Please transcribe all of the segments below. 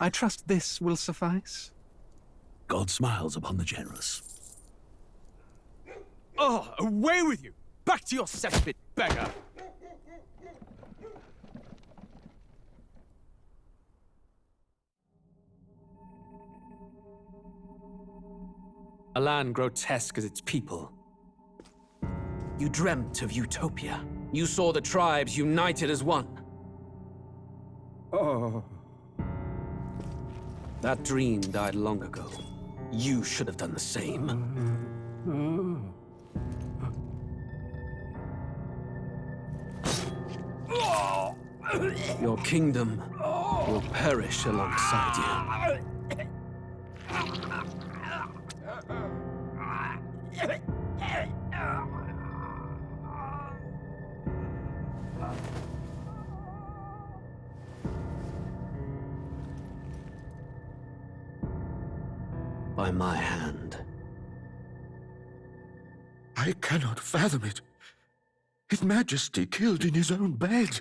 I trust this will suffice. God smiles upon the generous. Oh, away with you! Back to your cesspit, beggar! A land grotesque as its people. You dreamt of utopia. You saw the tribes united as one. Oh. That dream died long ago. You should have done the same. Your kingdom will perish alongside you. By my hand. I cannot fathom it. His Majesty killed in his own bed.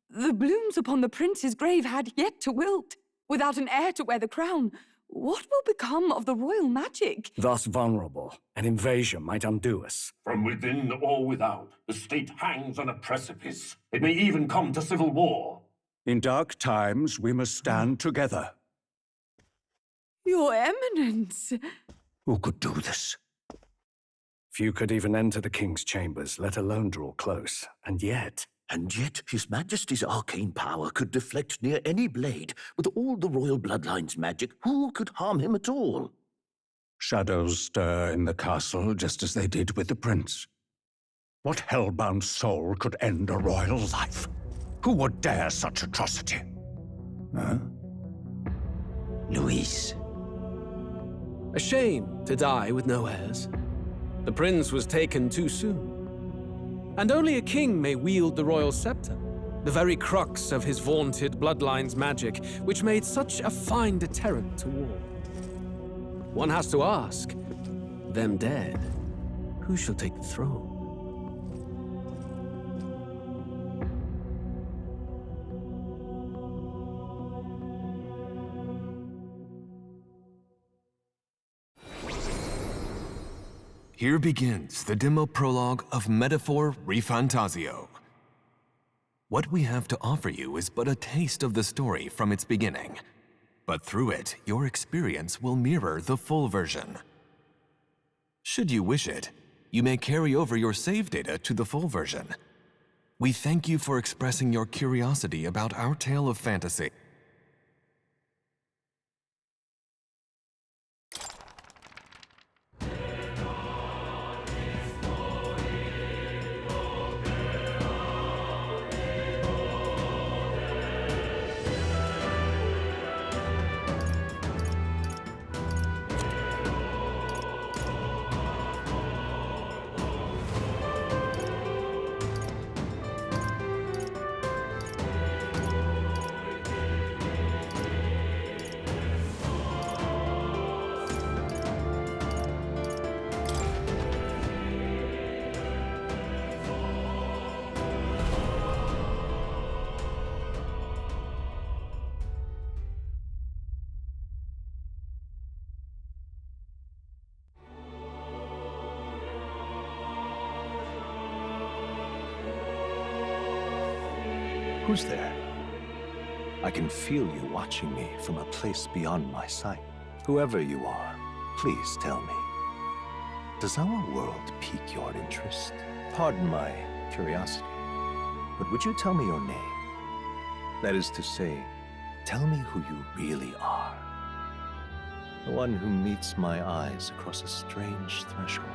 The blooms upon the prince's grave had yet to wilt. Without an heir to wear the crown, what will become of the royal magic? Thus vulnerable, an invasion might undo us. From within or without, the state hangs on a precipice. It may even come to civil war. In dark times, we must stand together. Your Eminence! Who could do this? Few could even enter the king's chambers, let alone draw close. And yet, His Majesty's arcane power could deflect near any blade. With all the royal bloodline's magic, who could harm him at all? shadows stir in the castle just as they did with the prince. What hellbound soul could end a royal life? Who would dare such atrocity? Huh? Luis. A shame to die with no heirs. The prince was taken too soon. And only a king may wield the royal scepter, the very crux of his vaunted bloodline's magic, which made such a fine deterrent to war. One has to ask, them dead, who shall take the throne? Here begins the demo prologue of Metaphor ReFantazio. What we have to offer you is but a taste of the story from its beginning, but through it, your experience will mirror the full version. Should you wish it, you may carry over your save data to the full version. We thank you for expressing your curiosity about our tale of fantasy. Who's there? I can feel you watching me from a place beyond my sight. Whoever you are, please tell me. Does our world pique your interest? Pardon my curiosity, but would you tell me your name? That is to say, tell me who you really are. The one who meets my eyes across a strange threshold.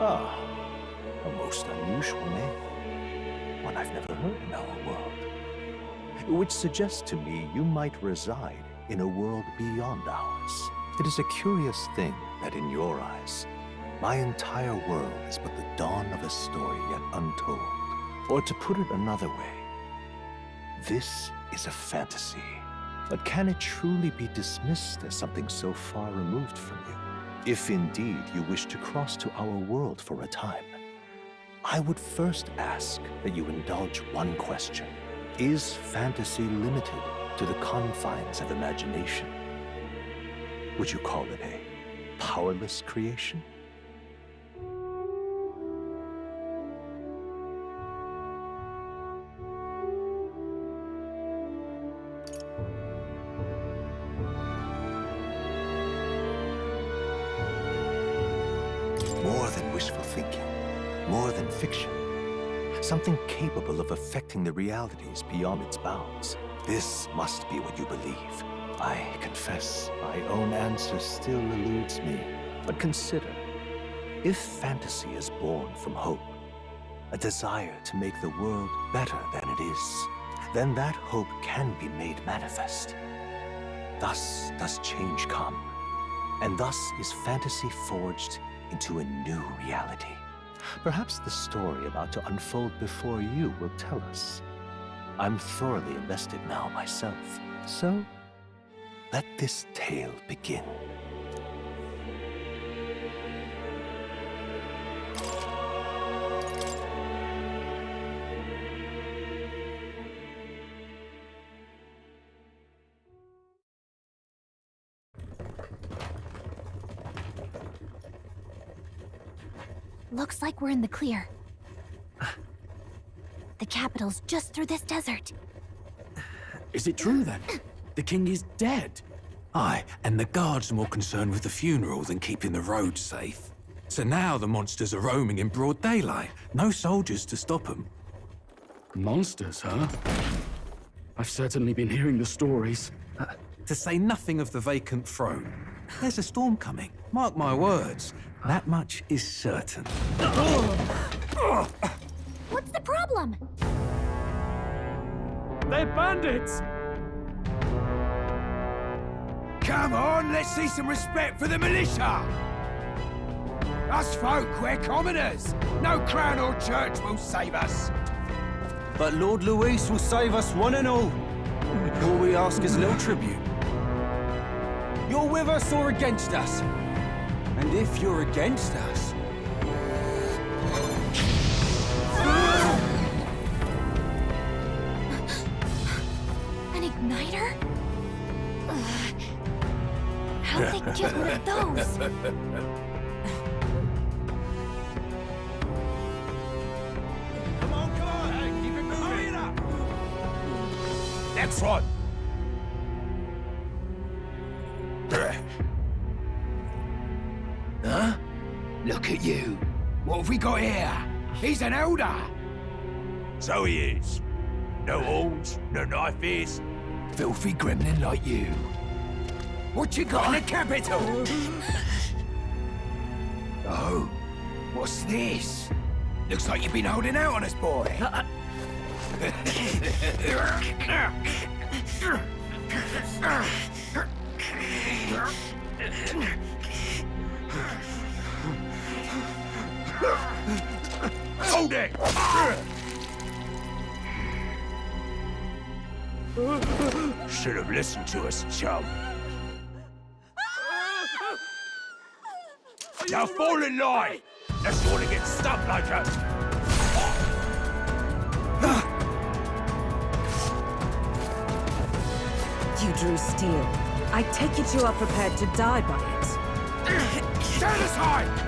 Ah, a most unusual name. One I've never heard in our world. Which suggests to me you might reside in a world beyond ours. It is a curious thing that in your eyes, my entire world is but the dawn of a story yet untold. Or to put it another way, this is a fantasy. But can it truly be dismissed as something so far removed from you? If indeed you wish to cross to our world for a time, I would first ask that you indulge one question. Is fantasy limited to the confines of imagination? Would you call it a powerless creation? More than wishful thinking, more than fiction. Something capable of affecting the realities beyond its bounds. This must be what you believe. I confess, my own answer still eludes me. But consider, if fantasy is born from hope, a desire to make the world better than it is, then that hope can be made manifest. Thus does change come, and thus is fantasy forged into a new reality. Perhaps the story about to unfold before you will tell us. I'm thoroughly invested now myself, so let this tale begin. Looks like we're in the clear. The capital's just through this desert. Is it true then? The king is dead? Aye, and the guards are more concerned with the funeral than keeping the roads safe. So now the monsters are roaming in broad daylight. No soldiers to stop them. Monsters, huh? I've certainly been hearing the stories. To say nothing of the vacant throne. There's a storm coming, mark my words. That much is certain. What's the problem? They're bandits! Come on, let's see some respect for the militia! Us folk, we're commoners. No crown or church will save us. But Lord Luis will save us one and all. All we ask is a little tribute. You're with us or against us? And if you're against us... An igniter? How'd they get one of those? Come on, hey, keep it moving. Hurry it up! Next one! Huh? Look at you. What have we got here? He's an elder. So he is. No horns, no knife is. Filthy gremlin like you. What you got in the capital? Oh, what's this? Looks like you've been holding out on us, boy. Hold it! Should have listened to us, chum. Now fall in line! Unless you want to get stuck like us. You drew steel. I take it you are prepared to die by it. Stand aside!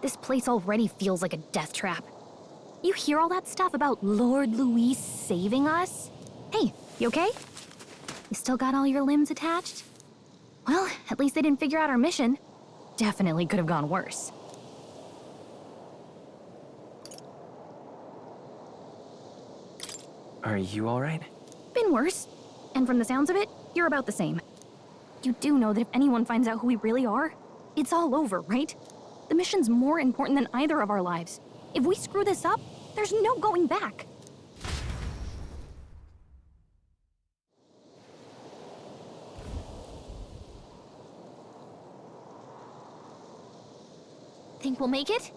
This place already feels like a death trap. You hear all that stuff about Lord Luis saving us? Hey, you okay? You still got all your limbs attached? Well, at least they didn't figure out our mission. Definitely could have gone worse. Are you alright? Been worse. And from the sounds of it, you're about the same. You do know that if anyone finds out who we really are, it's all over, right? The mission's more important than either of our lives. If we screw this up, there's no going back. Think we'll make it?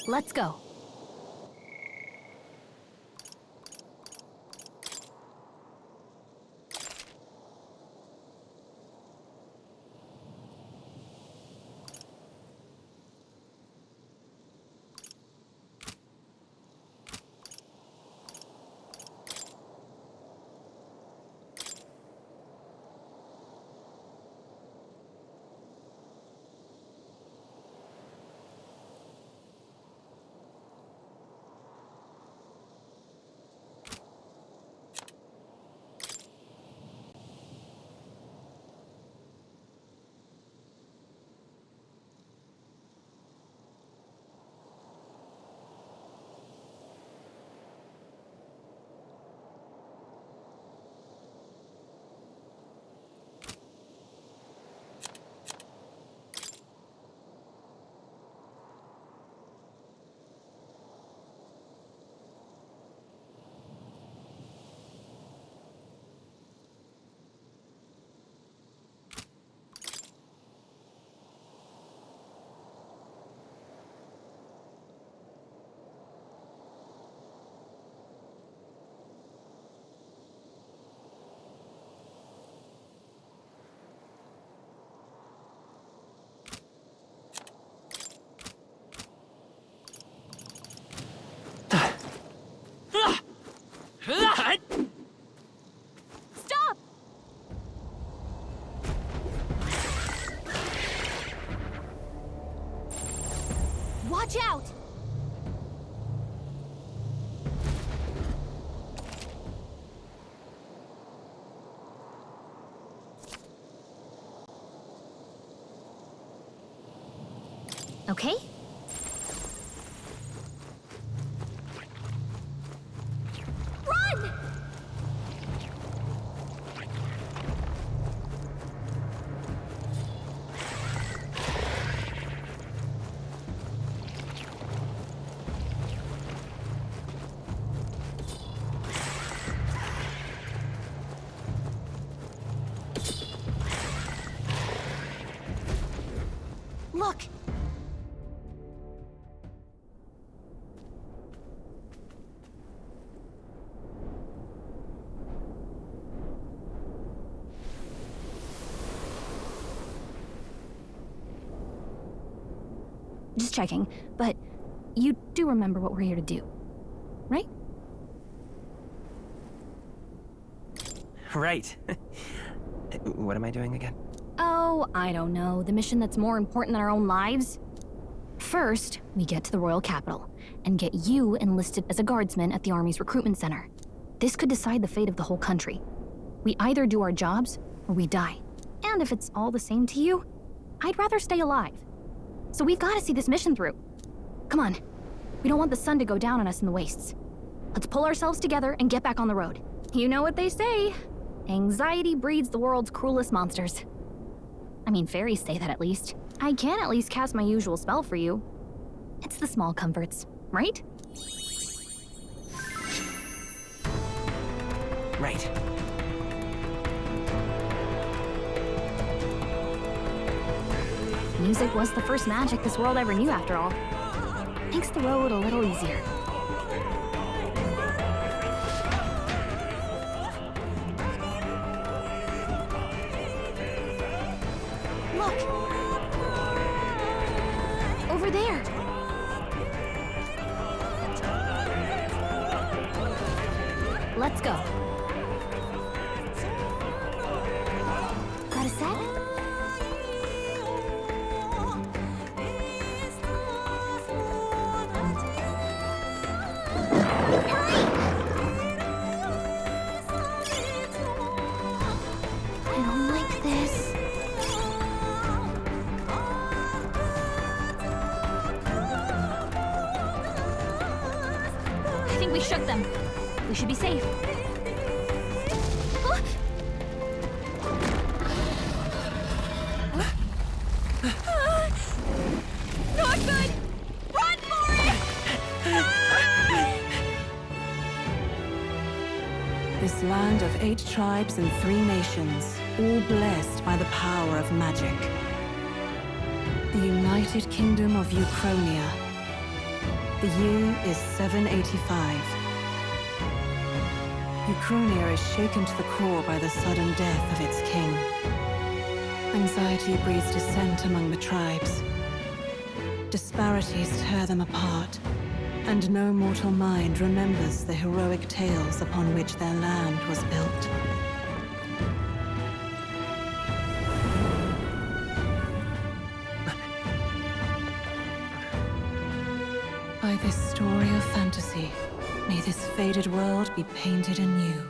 Let's go. Stop! Watch out! Okay. Run! Look! Just checking, but you do remember what we're here to do, right? Right. What am I doing again? Oh, I don't know. The mission that's more important than our own lives? First, we get to the royal capital and get you enlisted as a guardsman at the army's recruitment center. This could decide the fate of the whole country. We either do our jobs or we die. And if it's all the same to you, I'd rather stay alive. So we've got to see this mission through. Come on. We don't want the sun to go down on us in the wastes. Let's pull ourselves together and get back on the road. You know what they say. Anxiety breeds the world's cruelest monsters. I mean, fairies say that at least. I can at least cast my usual spell for you. It's the small comforts, right? Right. Music was the first magic this world ever knew, after all. Makes the road a little easier. Look! Over there! Let's go. I don't like this. I think we shook them. We should be safe. Not good! Run for it! This land of 8 tribes and 3 nations, all blessed by the power of magic. The United Kingdom of Uchronia. The year is 785. Uchronia is shaken to the core by the sudden death of its king. Anxiety breeds dissent among the tribes. Disparities tear them apart, and no mortal mind remembers the heroic tales upon which their land was built. By this story of fantasy, may this faded world be painted anew.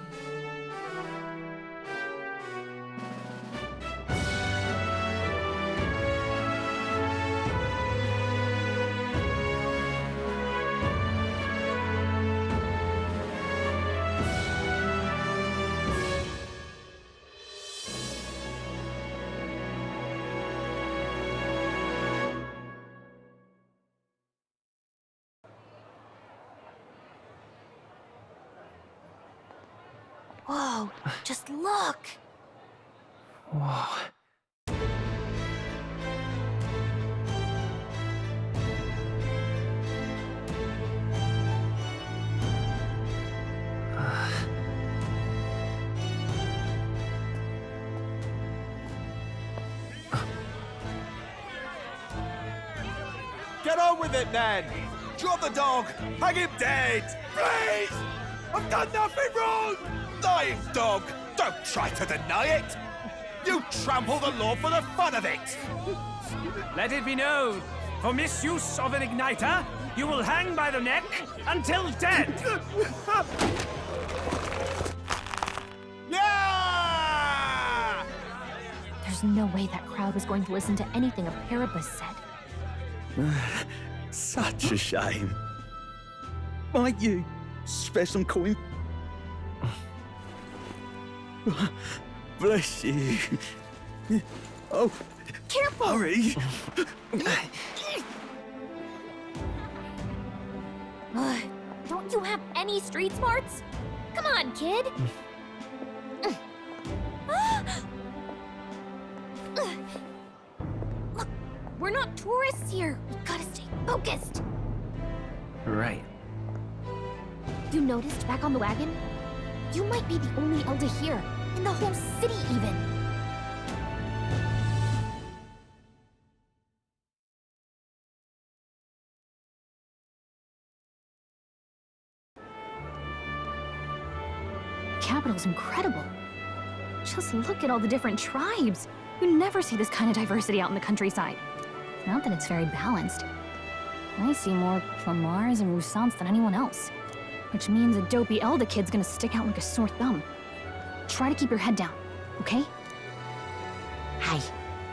Whoa, just look! Whoa. Get on with it, then! Drop the dog! Hang him dead! Please! I've done nothing wrong! Lying dog! Don't try to deny it! You trample the law for the fun of it! Let it be known, for misuse of an igniter, you will hang by the neck until dead! Yeah! There's no way that crowd was going to listen to anything a Paribus said. Such a shame. Might you spare some coin? Bless you. Oh, careful! Hurry! Don't you have any street smarts? Come on, kid! Look, we're not tourists here. We gotta stay focused. Right. You noticed back on the wagon? You might be the only Elder here, in the whole city even. The capital's incredible. Just look at all the different tribes. You never see this kind of diversity out in the countryside. Not that it's very balanced. I see more Plamars and Roussants than anyone else. Which means a dopey Elda kid's gonna stick out like a sore thumb. Try to keep your head down, okay? Hey,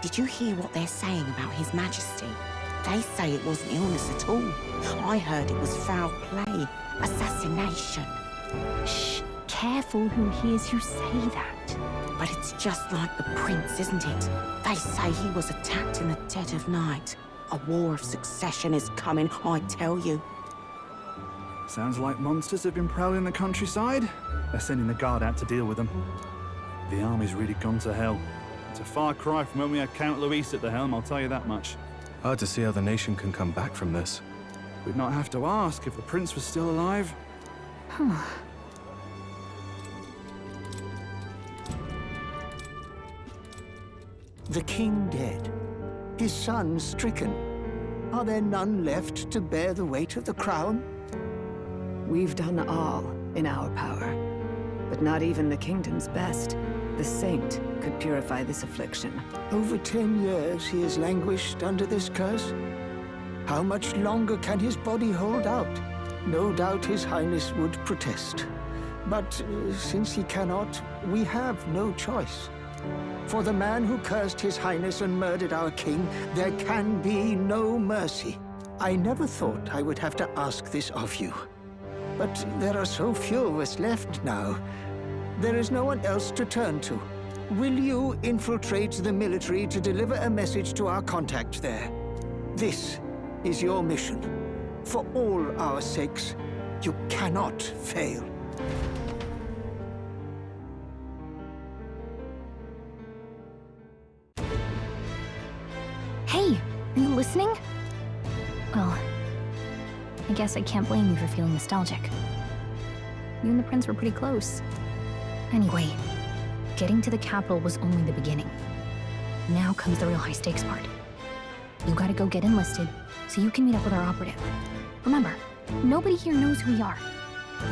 did you hear what they're saying about His Majesty? They say it wasn't illness at all. I heard it was foul play, assassination. Shh, careful who hears you say that. But it's just like the prince, isn't it? They say he was attacked in the dead of night. A war of succession is coming, I tell you. Sounds like monsters have been prowling the countryside. They're sending the guard out to deal with them. The army's really gone to hell. It's a far cry from when we had Count Luis at the helm, I'll tell you that much. Hard to see how the nation can come back from this. We'd not have to ask if the prince was still alive. The king dead, his son stricken. Are there none left to bear the weight of the crown? We've done all in our power, but not even the kingdom's best. The saint could purify this affliction. Over 10 years he has languished under this curse. How much longer can his body hold out? no doubt His Highness would protest. But since he cannot, we have no choice. For the man who cursed His Highness and murdered our king, there can be no mercy. I never thought I would have to ask this of you. But there are so few of us left now. There is no one else to turn to. Will you infiltrate the military to deliver a message to our contact there? This is your mission. For all our sakes, you cannot fail. Hey, are you listening? Well, I guess I can't blame you for feeling nostalgic. You and the prince were pretty close. Anyway, getting to the capital was only the beginning. Now comes the real high-stakes part. You gotta go get enlisted, so you can meet up with our operative. Remember, nobody here knows who we are.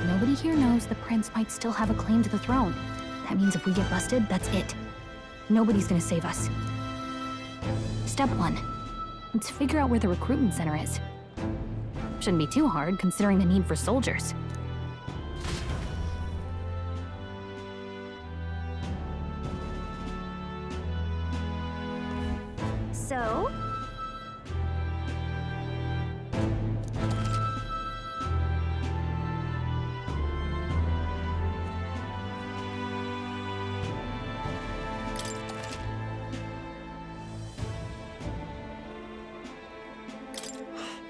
Nobody here knows the prince might still have a claim to the throne. That means if we get busted, that's it. Nobody's gonna save us. Step 1. Let's figure out where the recruitment center is. Shouldn't be too hard, considering the need for soldiers. So?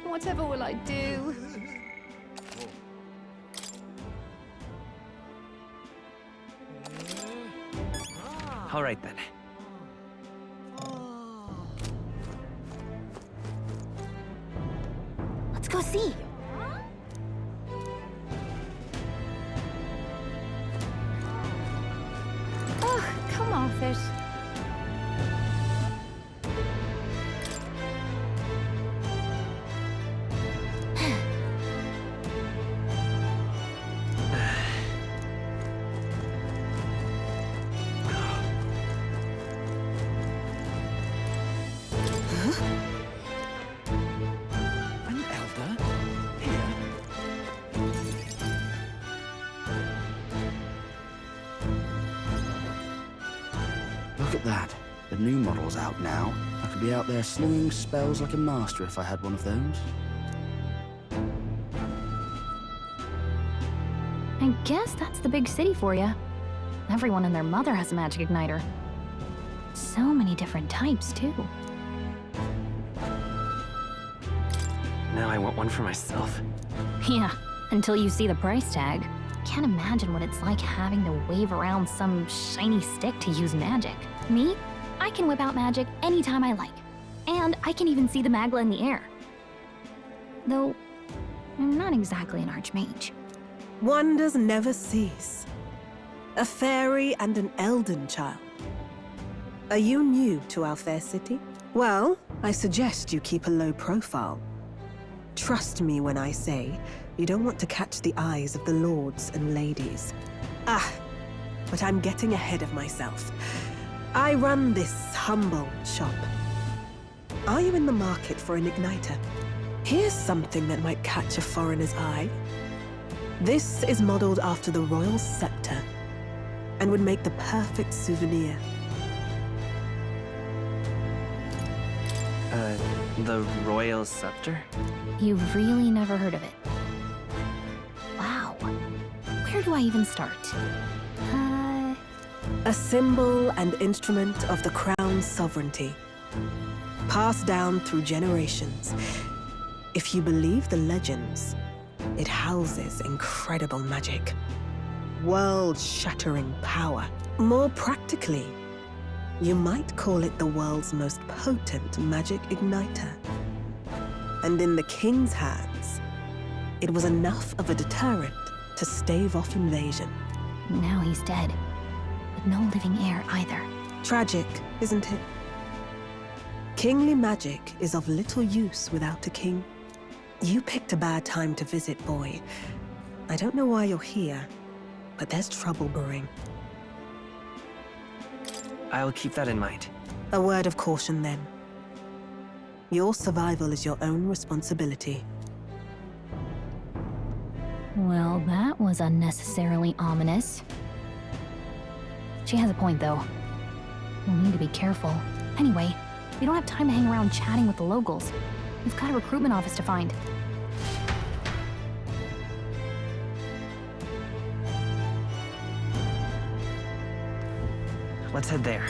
Whatever will I do? All right then. Let's go see. Ugh, come off it. Look at that. The new model's out now. I could be out there slinging spells like a master if I had one of those. I guess that's the big city for you. Everyone and their mother has a magic igniter. So many different types, too. Now I want one for myself. Yeah, until you see the price tag. Can't imagine what it's like having to wave around some shiny stick to use magic. Me? I can whip out magic anytime I like. And I can even see the Magla in the air. Though, I'm not exactly an archmage. Wonders never cease. A fairy and an Elden child. Are you new to our fair city? Well, I suggest you keep a low profile. Trust me when I say you don't want to catch the eyes of the lords and ladies. But I'm getting ahead of myself. I run this humble shop. Are you in the market for an igniter? Here's something that might catch a foreigner's eye. This is modeled after the royal scepter and would make the perfect souvenir. The royal scepter? You've really never heard of it. Wow. Where do I even start? A symbol and instrument of the crown's sovereignty. Passed down through generations. If you believe the legends, it houses incredible magic. World-shattering power. More practically, you might call it the world's most potent magic igniter. And in the king's hands, it was enough of a deterrent to stave off invasion. Now he's dead. With no living heir either. Tragic, isn't it? Kingly magic is of little use without a king. You picked a bad time to visit, boy. I don't know why you're here, but there's trouble brewing. I'll keep that in mind. A word of caution, then. Your survival is your own responsibility. Well, that was unnecessarily ominous. She has a point, though. We'll need to be careful. Anyway, we don't have time to hang around chatting with the locals. We've got a recruitment office to find. Let's head there.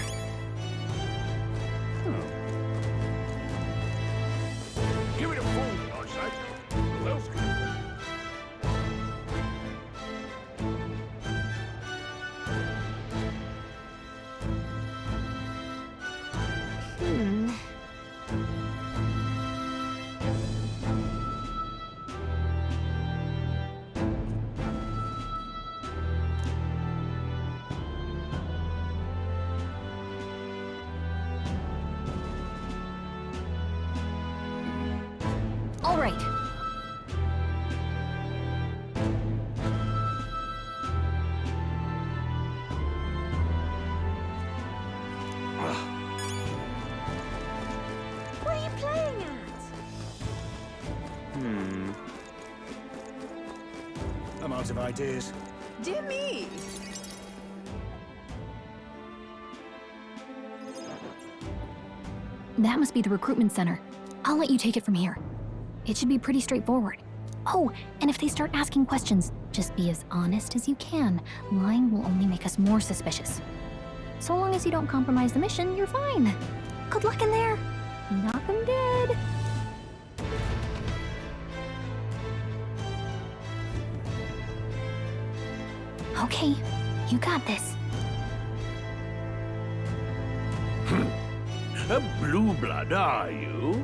Give it a full, I say. Who else can? All right. What are you playing at? I'm out of ideas. Dear me! That must be the recruitment center. I'll let you take it from here. It should be pretty straightforward. Oh, and if they start asking questions, just be as honest as you can. Lying will only make us more suspicious. So long as you don't compromise the mission, you're fine. Good luck in there. Knock 'em dead. Okay, you got this. A blue blood, are you?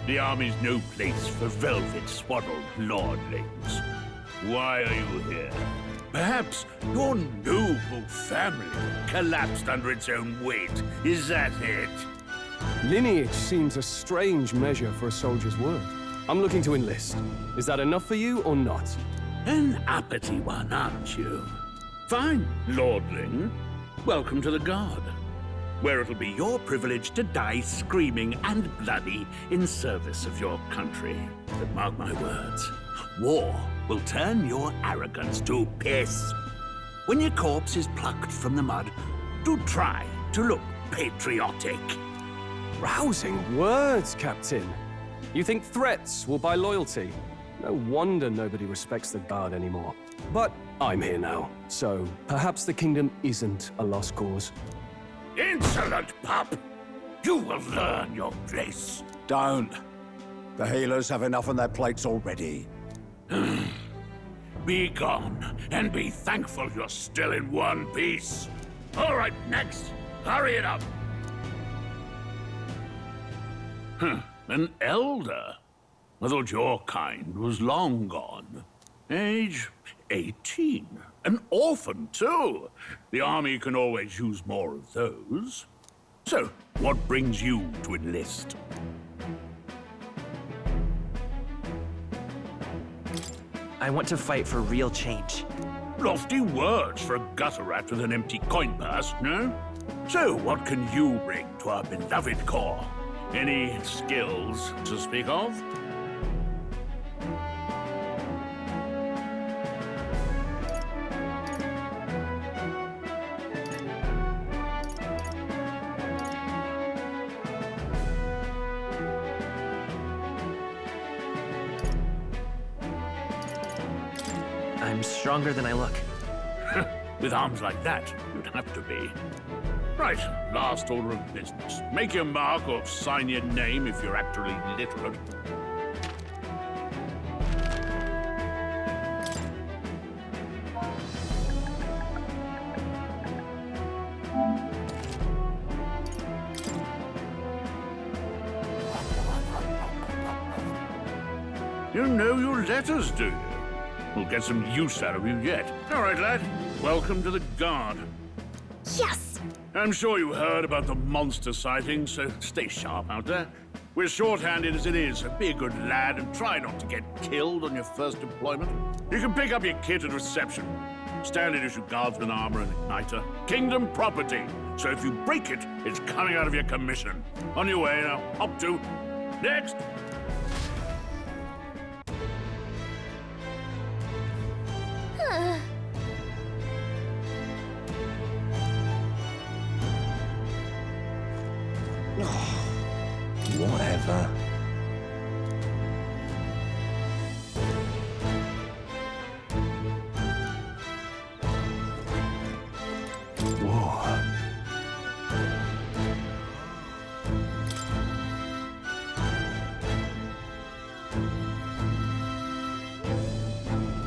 The army's no place for velvet-swaddled lordlings. Why are you here? Perhaps your noble family collapsed under its own weight. Is that it? Lineage seems a strange measure for a soldier's worth. I'm looking to enlist. Is that enough for you or not? An uppity one, aren't you? Fine, lordling. Welcome to the Guard, where it'll be your privilege to die screaming and bloody in service of your country. But mark my words, war will turn your arrogance to piss. When your corpse is plucked from the mud, do try to look patriotic. Rousing words, Captain. You think threats will buy loyalty? No wonder nobody respects the Guard anymore. But I'm here now, so perhaps the kingdom isn't a lost cause. Insolent pup! You will learn your place. Don't. The healers have enough on their plates already. Be gone, and be thankful you're still in one piece. All right, next. Hurry it up. An elder? I thought your kind was long gone. Age 18. An orphan, too. The army can always use more of those. So, what brings you to enlist? I want to fight for real change. Lofty words for a gutter rat with an empty coin purse, no? So, what can you bring to our beloved corps? Any skills to speak of? I'm stronger than I look. With arms like that, you'd have to be. Right, last order of business. Make your mark or sign your name if you're actually literate. You know your letters, do you? We'll get some use out of you yet. All right, lad. Welcome to the Guard. Yes! I'm sure you heard about the monster sightings, so stay sharp out there. We're short-handed as it is, so be a good lad and try not to get killed on your first deployment. You can pick up your kit at reception. Standard issue guardsman armor and igniter. Kingdom property, so if you break it, it's coming out of your commission. On your way now. Up to. Next!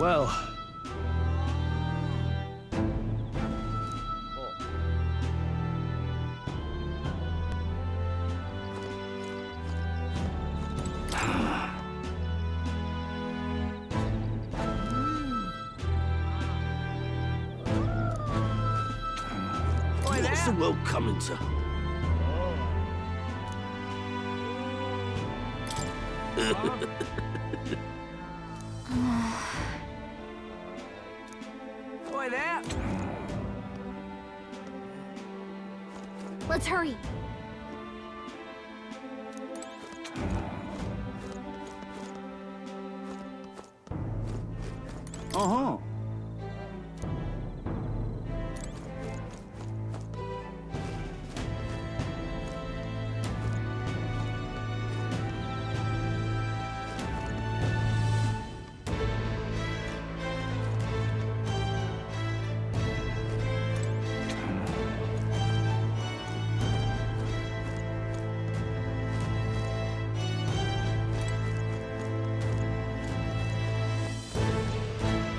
Well... What's the world coming to? Boy there! Let's hurry. Uh-huh.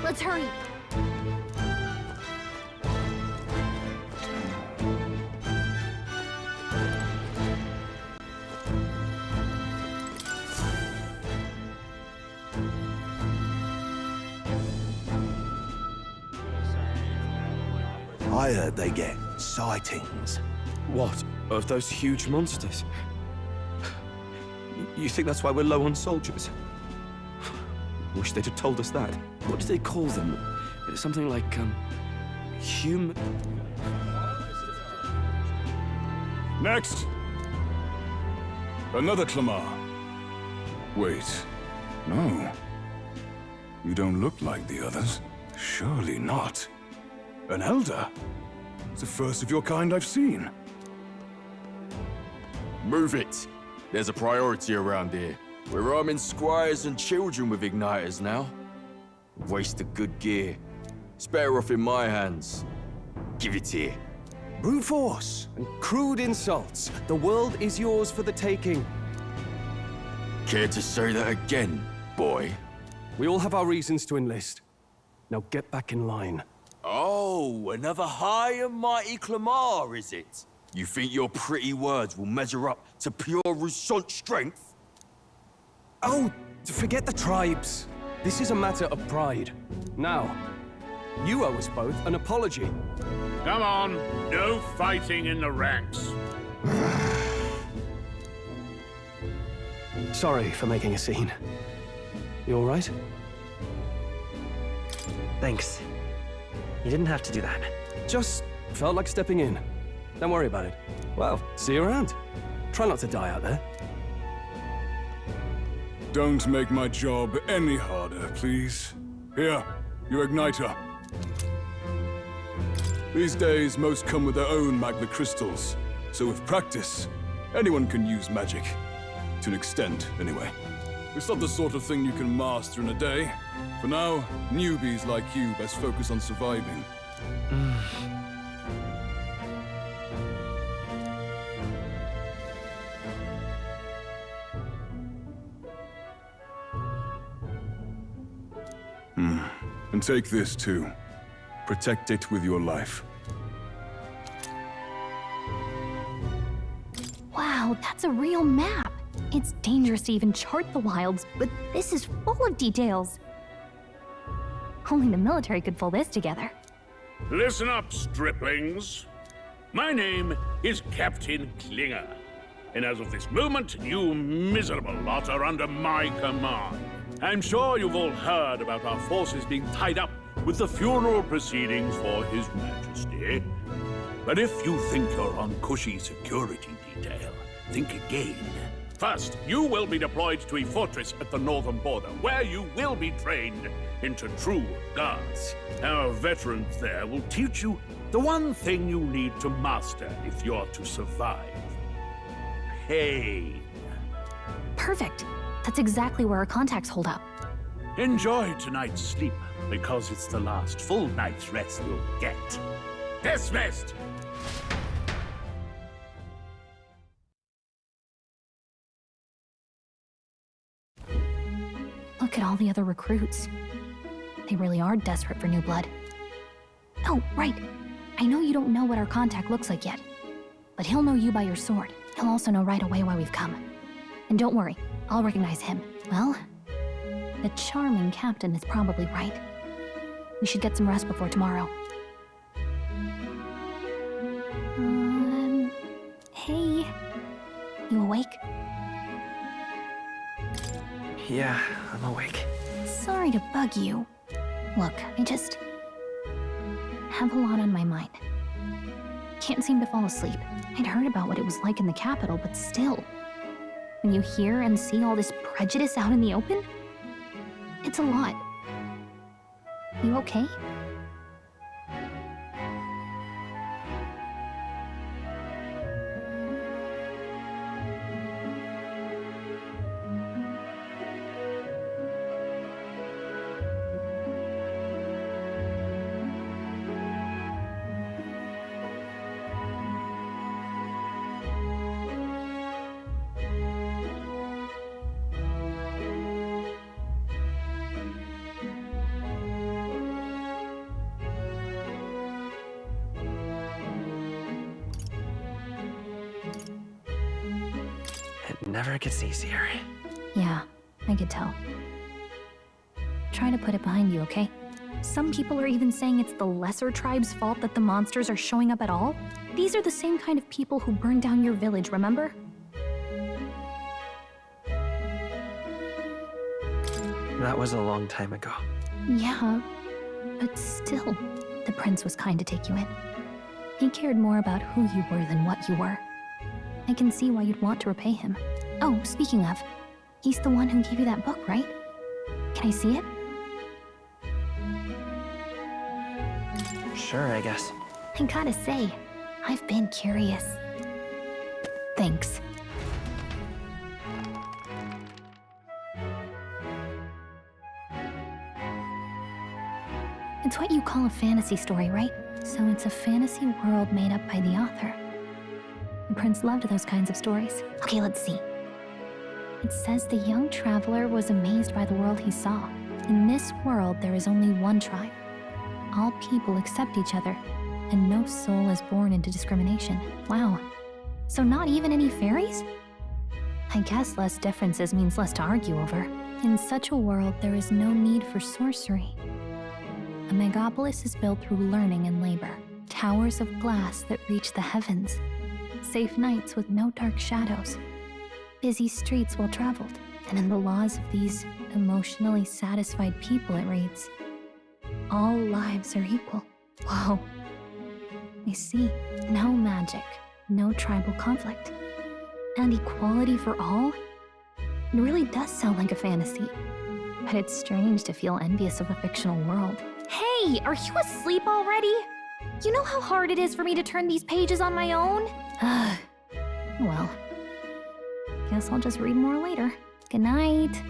Let's hurry. I heard they get sightings. What? Of those huge monsters? You think that's why we're low on soldiers? Wish they'd have told us that. What do they call them? Something like, human... Next! Another Clamar. Wait. No. You don't look like the others. Surely not. An elder? It's the first of your kind I've seen. Move it. There's a priority around here. We're arming squires and children with igniters now. Waste of good gear. It's better off in my hands. Give it here. Brute force and crude insults. The world is yours for the taking. Care to say that again, boy? We all have our reasons to enlist. Now get back in line. Oh, another high and mighty Clamar, is it? You think your pretty words will measure up to pure Roussant strength? Oh, forget the tribes. This is a matter of pride. Now, you owe us both an apology. Come on, no fighting in the ranks. Sorry for making a scene. You all right? Thanks. You didn't have to do that. Just felt like stepping in. Don't worry about it. Well, see you around. Try not to die out there. Don't make my job any harder, please. Here, your igniter. These days, most come with their own magna crystals. So with practice, anyone can use magic. To an extent, anyway. It's not the sort of thing you can master in a day. For now, newbies like you best focus on surviving. And take this too. Protect it with your life. Wow, that's a real map. It's dangerous to even chart the wilds, but this is full of details. Only the military could pull this together. Listen up, striplings. My name is Captain Klinger, and as of this moment, you miserable lot are under my command. I'm sure you've all heard about our forces being tied up with the funeral proceedings for His Majesty. But if you think you're on cushy security detail, think again. First, you will be deployed to a fortress at the northern border, where you will be trained into true guards. Our veterans there will teach you the one thing you need to master if you're to survive. Pain. Perfect. That's exactly where our contacts hold up. Enjoy tonight's sleep, because it's the last full night's rest you'll get. Dismissed! Look at all the other recruits. They really are desperate for new blood. Oh, right. I know you don't know what our contact looks like yet, but he'll know you by your sword. He'll also know right away why we've come. And don't worry, I'll recognize him. Well, the charming captain is probably right. We should get some rest before tomorrow. Hey. You awake? Yeah, I'm awake. Sorry to bug you. Look, I just have a lot on my mind. Can't seem to fall asleep. I'd heard about what it was like in the capital, but still. When you hear and see all this prejudice out in the open, it's a lot. You okay? It never gets easier. Yeah, I could tell. Try to put it behind you, okay? Some people are even saying it's the lesser tribe's fault that the monsters are showing up at all. These are the same kind of people who burned down your village, remember? That was a long time ago. Yeah, but still, the prince was kind to take you in. He cared more about who you were than what you were. I can see why you'd want to repay him. Oh, speaking of, he's the one who gave you that book, right? Can I see it? Sure, I guess. I gotta say, I've been curious. Thanks. It's what you call a fantasy story, right? So it's a fantasy world made up by the author. The prince loved those kinds of stories. Okay, let's see. It says the young traveler was amazed by the world he saw. In this world, there is only one tribe. All people accept each other, and no soul is born into discrimination. Wow. So not even any fairies? I guess less differences means less to argue over. In such a world, there is no need for sorcery. A megapolis is built through learning and labor. Towers of glass that reach the heavens. Safe nights with no dark shadows. Busy streets well traveled. And in the laws of these emotionally satisfied people, it reads, all lives are equal. Whoa. I see. No magic, no tribal conflict. And equality for all? It really does sound like a fantasy. But it's strange to feel envious of a fictional world. Hey, are you asleep already? You know how hard it is for me to turn these pages on my own? Well, guess I'll just read more later. Good night.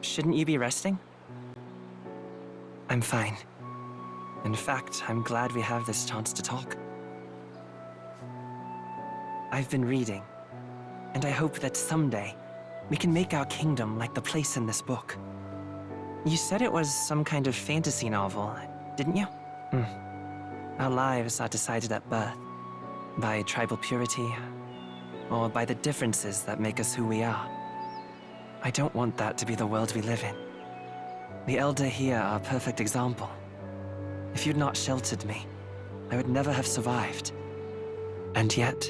Shouldn't you be resting? I'm fine. In fact, I'm glad we have this chance to talk. I've been reading, and I hope that someday we can make our kingdom like the place in this book. You said it was some kind of fantasy novel, didn't you? Our lives are decided at birth, by tribal purity, or by the differences that make us who we are. I don't want that to be the world we live in. The Elder here are a perfect example. If you'd not sheltered me, I would never have survived. And yet,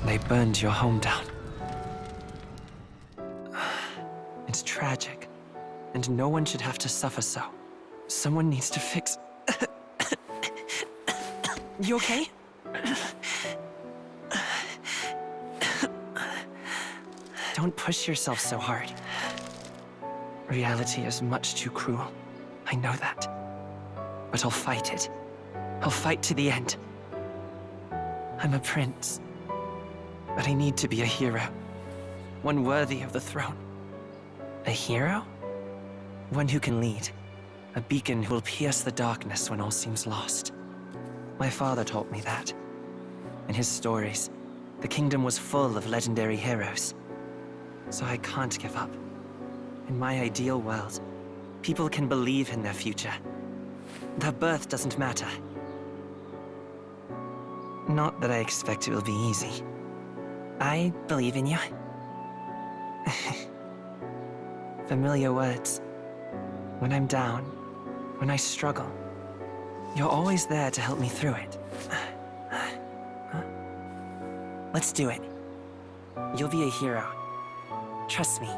they burned your home down. It's tragic, and no one should have to suffer so. Someone needs to fix... You okay? Don't push yourself so hard. Reality is much too cruel. I know that. But I'll fight it. I'll fight to the end. I'm a prince. But I need to be a hero. One worthy of the throne. A hero? One who can lead. A beacon who will pierce the darkness when all seems lost. My father taught me that. In his stories, the kingdom was full of legendary heroes. So I can't give up. In my ideal world, people can believe in their future. Their birth doesn't matter. Not that I expect it will be easy. I believe in you. Familiar words. When I'm down, when I struggle, you're always there to help me through it. Let's do it. You'll be a hero. Trust me.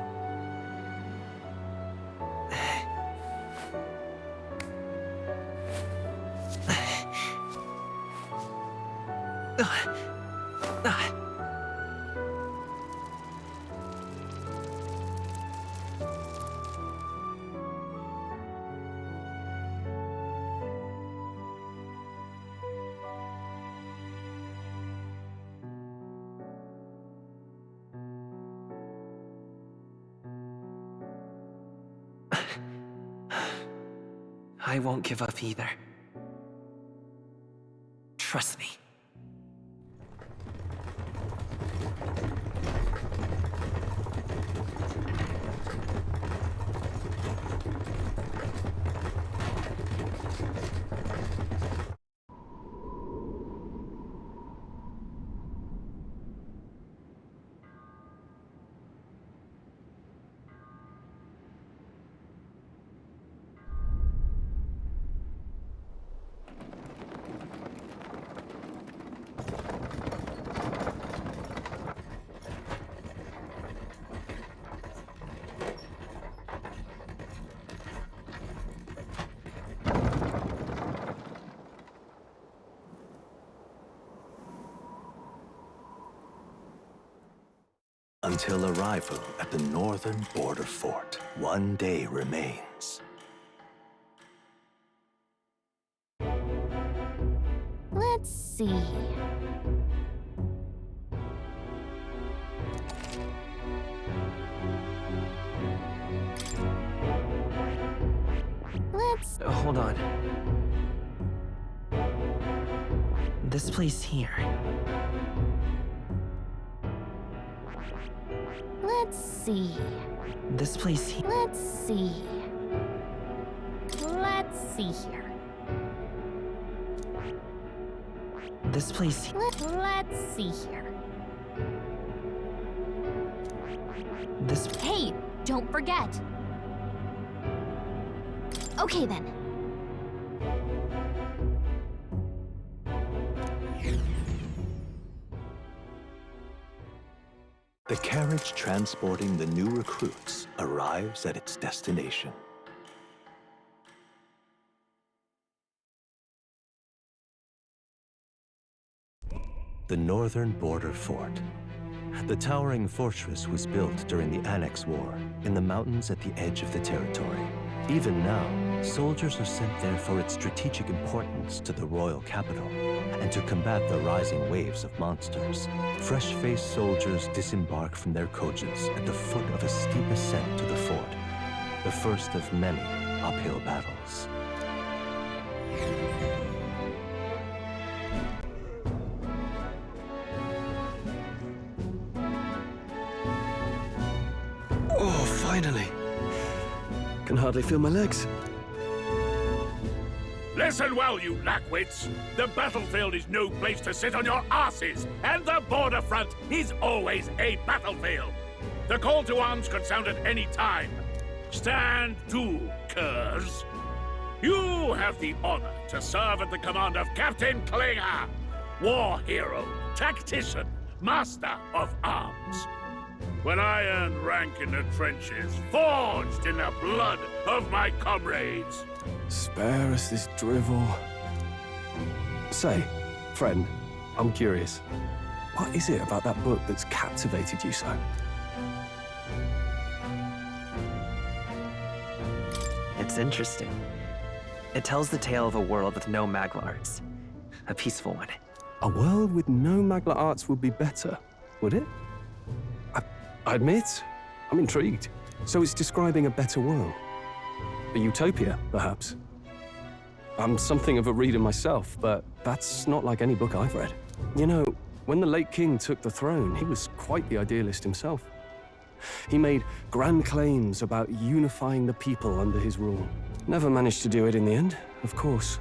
I won't give up either. Trust me. Until arrival at the northern border fort, one day remains. Let's see. Hold on. This place here. Let's see. This place here. Let's see. Let's see here. This place here. Let's see here. This. Hey, don't forget. Okay then. The carriage transporting the new recruits arrives at its destination. The northern border fort. The towering fortress was built during the Annex War in the mountains at the edge of the territory. Even now, soldiers are sent there for its strategic importance to the royal capital and to combat the rising waves of monsters. Fresh-faced soldiers disembark from their coaches at the foot of a steep ascent to the fort, the first of many uphill battles. Oh, finally. Can hardly feel my legs. Listen well, you lackwits. The battlefield is no place to sit on your asses, and the border front is always a battlefield. The call to arms could sound at any time. Stand to, curs. You have the honor to serve at the command of Captain Klinger, war hero, tactician, master of arms. When I earned rank in the trenches, forged in the blood of my comrades. Spare us this drivel. Say, friend, I'm curious. What is it about that book that's captivated you so? It's interesting. It tells the tale of a world with no Magla arts. A peaceful one. A world with no Magla arts would be better, would it? I admit, I'm intrigued. So it's describing a better world. A utopia, perhaps. I'm something of a reader myself, but that's not like any book I've read. You know, when the late king took the throne, he was quite the idealist himself. He made grand claims about unifying the people under his rule. Never managed to do it in the end, of course.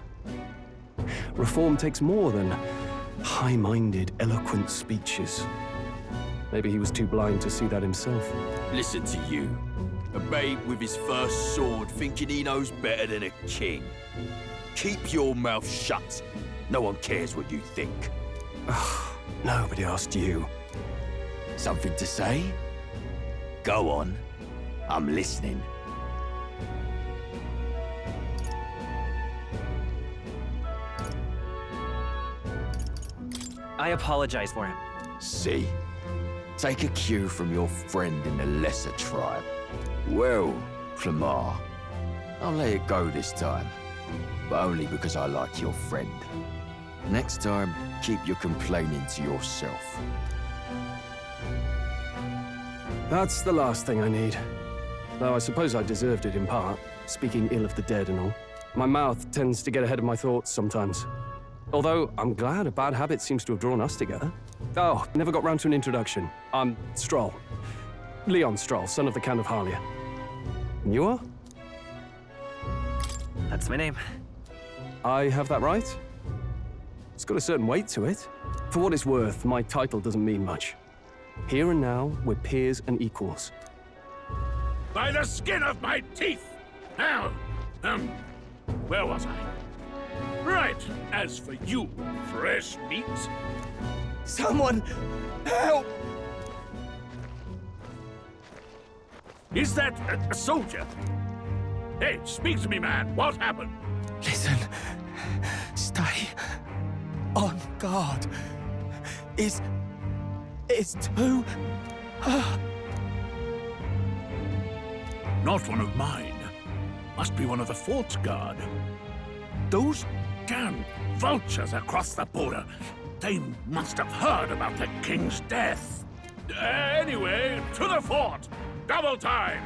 Reform takes more than high-minded, eloquent speeches. Maybe he was too blind to see that himself. Listen to you. A babe with his first sword thinking he knows better than a king. Keep your mouth shut. No one cares what you think. Nobody asked you. Something to say? Go on. I'm listening. I apologize for him. See? Take a cue from your friend in the lesser tribe. Well, Clamar, I'll let it go this time. But only because I like your friend. Next time, keep your complaining to yourself. That's the last thing I need. Though I suppose I deserved it in part, speaking ill of the dead and all. My mouth tends to get ahead of my thoughts sometimes. Although, I'm glad a bad habit seems to have drawn us together. Oh, never got round to an introduction. I'm Stroll. Leon Stroll, son of the Count of Harlia. And you are? That's my name. I have that right? It's got a certain weight to it. For what it's worth, my title doesn't mean much. Here and now, we're peers and equals. By the skin of my teeth! Now, where was I? Right, as for you, fresh meat... Someone, help! Is that a soldier? Hey, speak to me, man. What happened? Listen. Stay on guard. It's too... Not one of mine. Must be one of the fort's guard. Those damn vultures across the border. They must have heard about the king's death. Anyway, to the fort. Double time.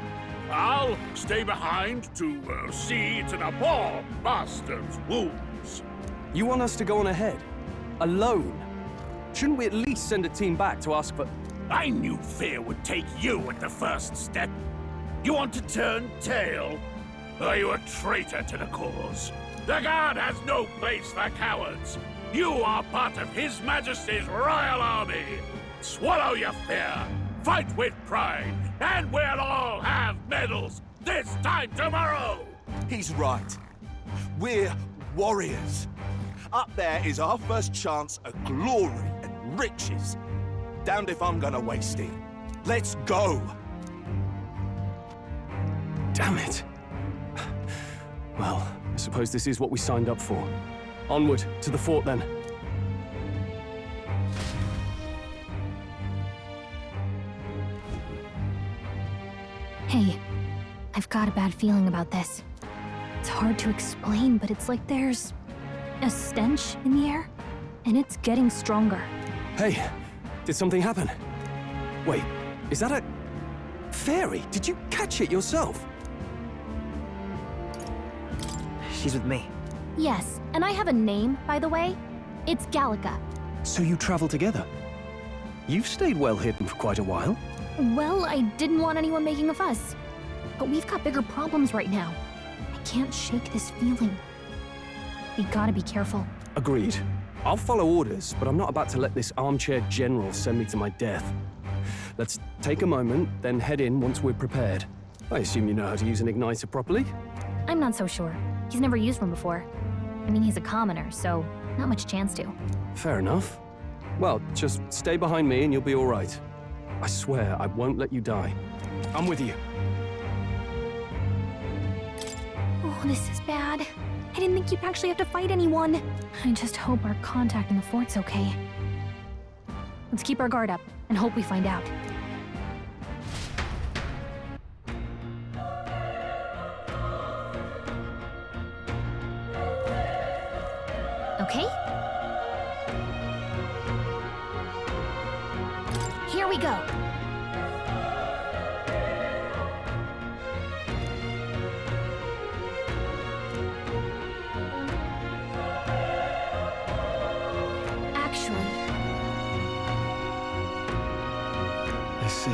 I'll stay behind to see to the poor bastard's wounds. You want us to go on ahead? Alone? Shouldn't we at least send a team back to ask for... I knew fear would take you at the first step. You want to turn tail? Are you a traitor to the cause? The Guard has no place for cowards. You are part of His Majesty's Royal Army. Swallow your fear, fight with pride, and we'll all have medals this time tomorrow! He's right. We're warriors. Up there is our first chance at glory and riches. Damned if I'm gonna waste it. Let's go! Damn it. Well, I suppose this is what we signed up for. Onward, to the fort then. Hey, I've got a bad feeling about this. It's hard to explain, but it's like there's a stench in the air, and it's getting stronger. Hey, did something happen? Wait, is that a... fairy? Did you catch it yourself? She's with me. Yes, and I have a name, by the way. It's Gallica. So you travel together? You've stayed well hidden for quite a while. Well, I didn't want anyone making a fuss. But we've got bigger problems right now. I can't shake this feeling. We gotta be careful. Agreed. I'll follow orders, but I'm not about to let this armchair general send me to my death. Let's take a moment, then head in once we're prepared. I assume you know how to use an igniter properly? I'm not so sure. He's never used one before. I mean, he's a commoner, so not much chance to. Fair enough. Well, just stay behind me and you'll be all right. I swear I won't let you die. I'm with you. Oh, this is bad. I didn't think you'd actually have to fight anyone. I just hope our contact in the fort's okay. Let's keep our guard up and hope we find out. okay? Here we go. Actually, I see.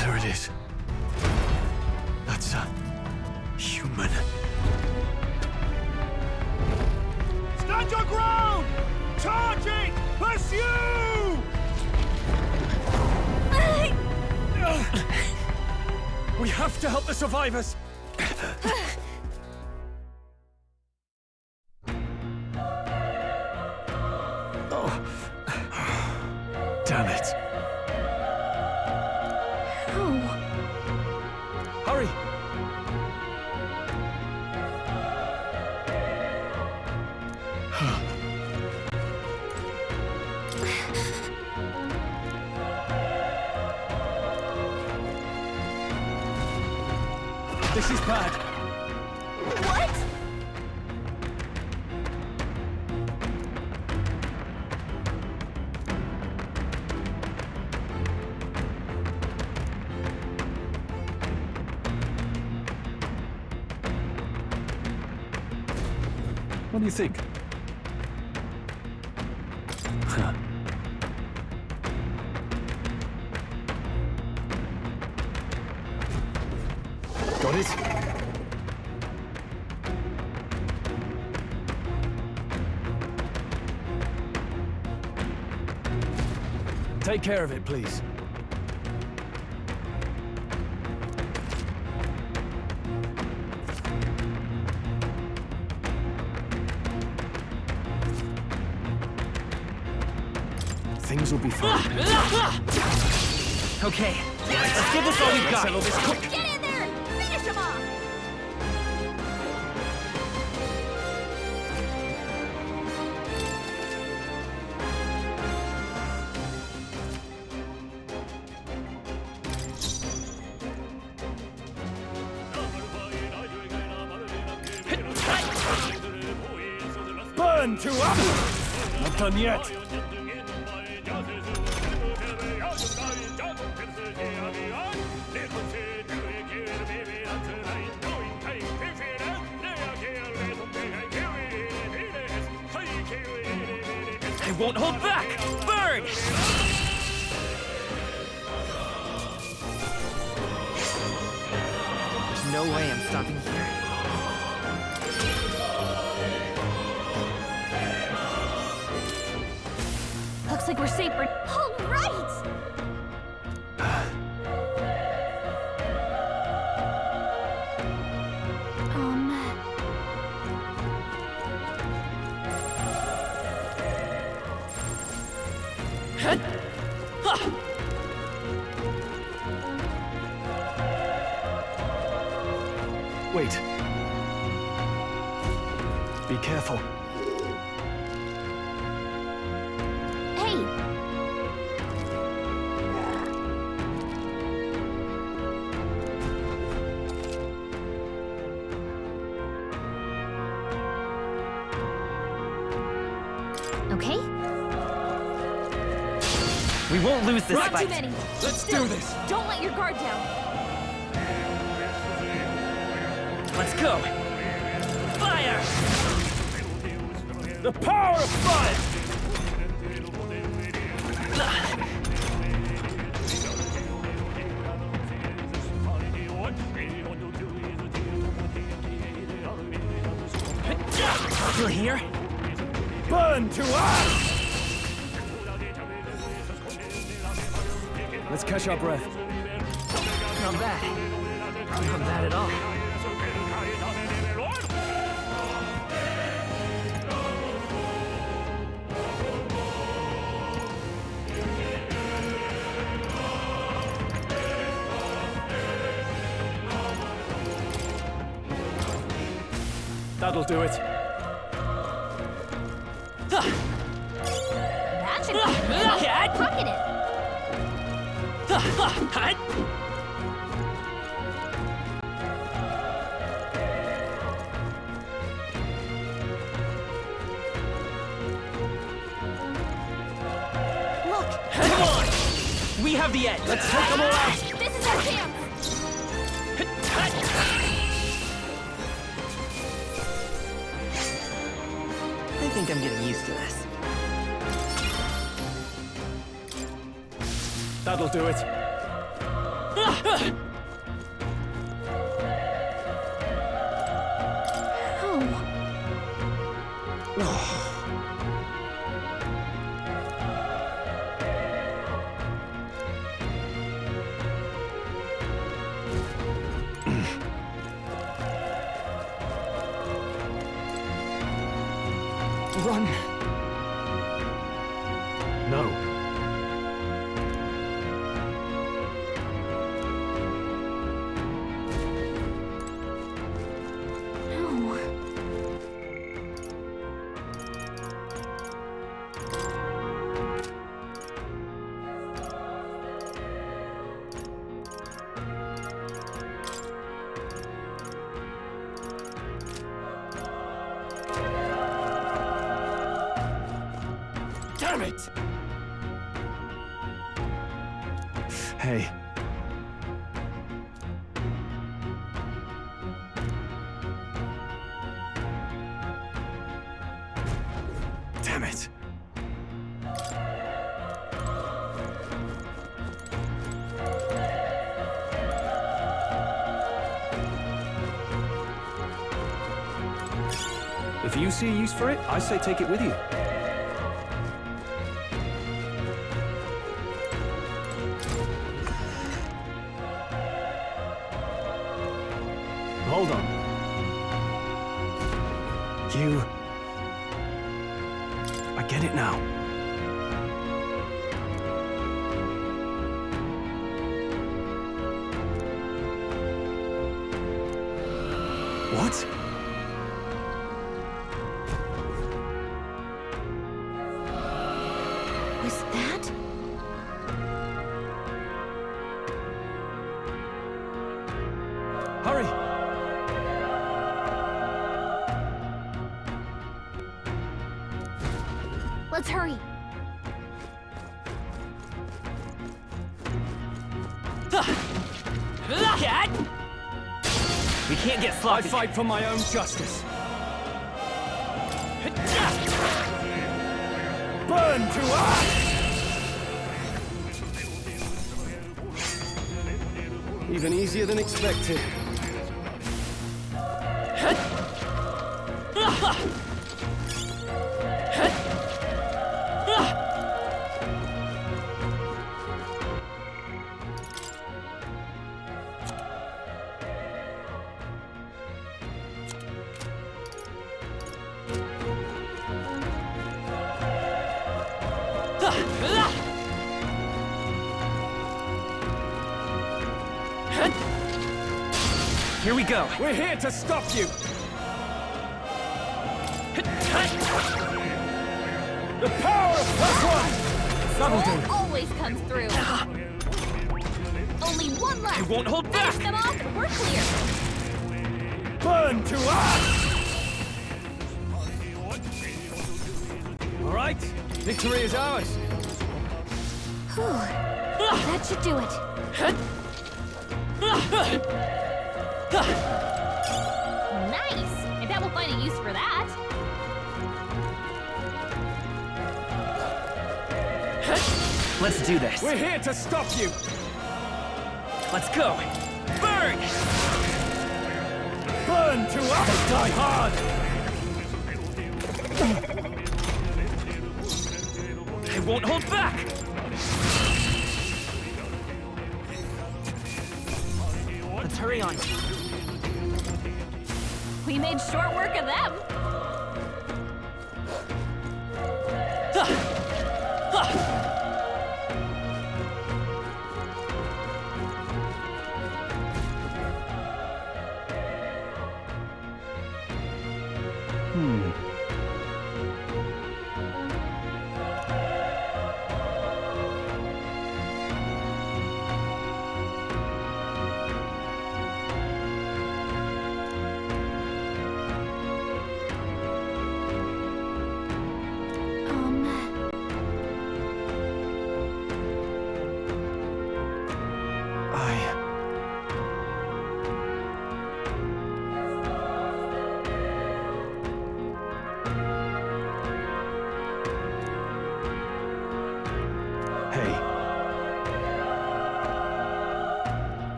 There it is. That's a human. Stand your ground! Charging! Pursue! We have to help the survivors! Oh. Damn it. Hurry! This is bad. What? What do you think? Got it? Take care of it, please. Things will be fine. Okay, let's give this all we've got. Settle this quick. Get in there! Finish him off! Burn to us! Not done yet. I won't hold back! Burn! There's no way I'm stopping here. looks like we're safer. All right! Wait. Be careful. Hey! Okay? We won't lose this Not fight. too many. Let's Still, do this. Don't let your guard down. Let's go. Fire! The power of fire! Still here? Burn to ash! Let's catch our breath. Not bad. Not bad at all. That'll do it. That should pocket it. Look! Come on! We have the edge. Let's take them all out. This is our chance. I think I'm getting used to this. That'll do it. Run. No. Damn it! Hey. Damn it. If you see a use for it, I say take it with you. Hold on. You... I get it now. What? Was that? Hurry! Let's hurry. We can't get sloppy. I fight for my own justice. Burn to ash! Even easier than expected. Here we go. We're here to stop you! The power of +1! That'll do. Always comes through. Only one left. I won't hold back. Finish them off and we're clear. Burn to us! All right, victory is ours. Whew. That should do it. Nice. I bet we'll find a use for that. Let's do this. We're here to stop you. Let's go. Burn! Burn to us! Die hard! I won't hold back! Let's hurry on. We made short work of them.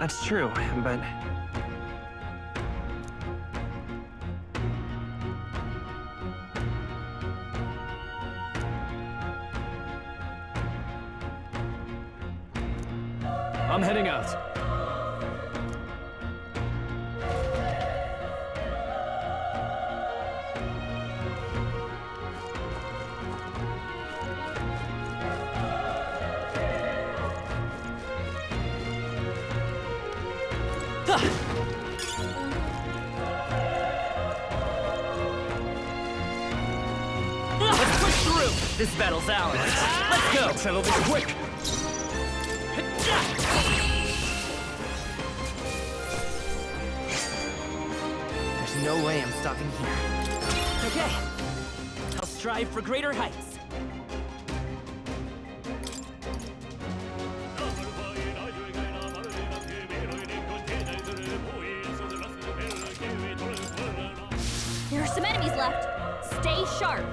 That's true, but... I'm heading out. Let's push through! This battle's ours. Let's go! Let's settle this quick! There's no way I'm stopping here. Okay. I'll strive for greater heights. There are some enemies left. Stay sharp.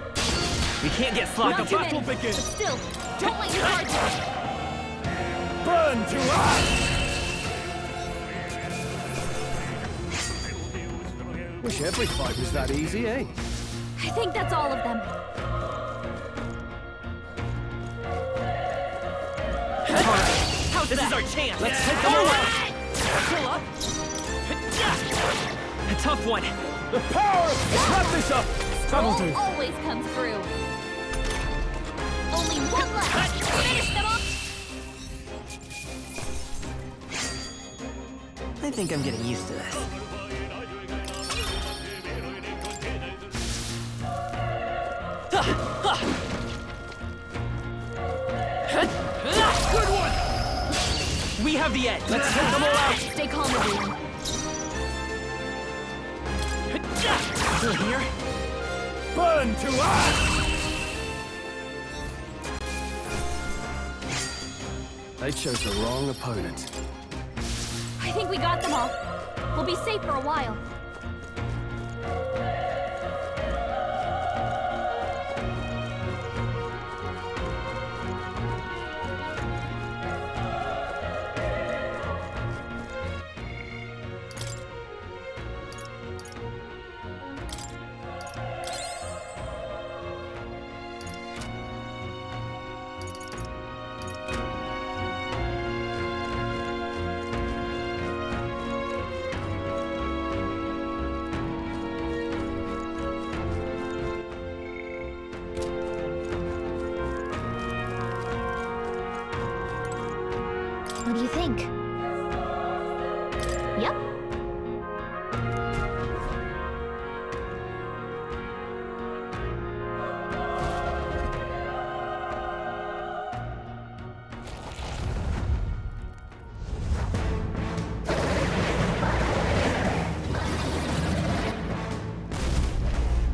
We can't get sloppy. Not too many, but still, don't let your guard down. Burn to us! Wish every fight was that easy, eh? I think that's all of them. This is our chance. Let's take them away. Pull up. A tough one. The power! Wrap this up! That'll do. Always comes through. Only one left. Finish them off. I think I'm getting used to this. Good one! We have the edge. Let's take them all out. Stay calm, everyone. Still here? Burn to us! They chose the wrong opponent. I think we got them all. We'll be safe for a while. What do you think? Yep.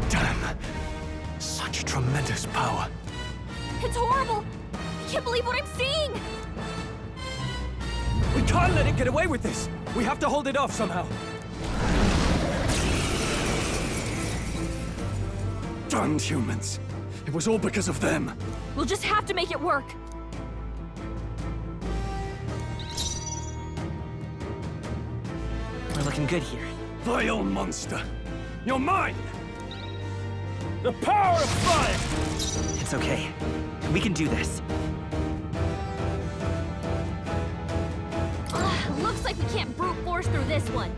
Damn. Such tremendous power. It's horrible! I can't believe what I'm seeing! We can't let it get away with this! We have to hold it off somehow. Damned humans. It was all because of them. We'll just have to make it work. We're looking good here. Vile monster! You're mine! The power of fire! It's okay. We can do this. Looks like we can't brute force through this one.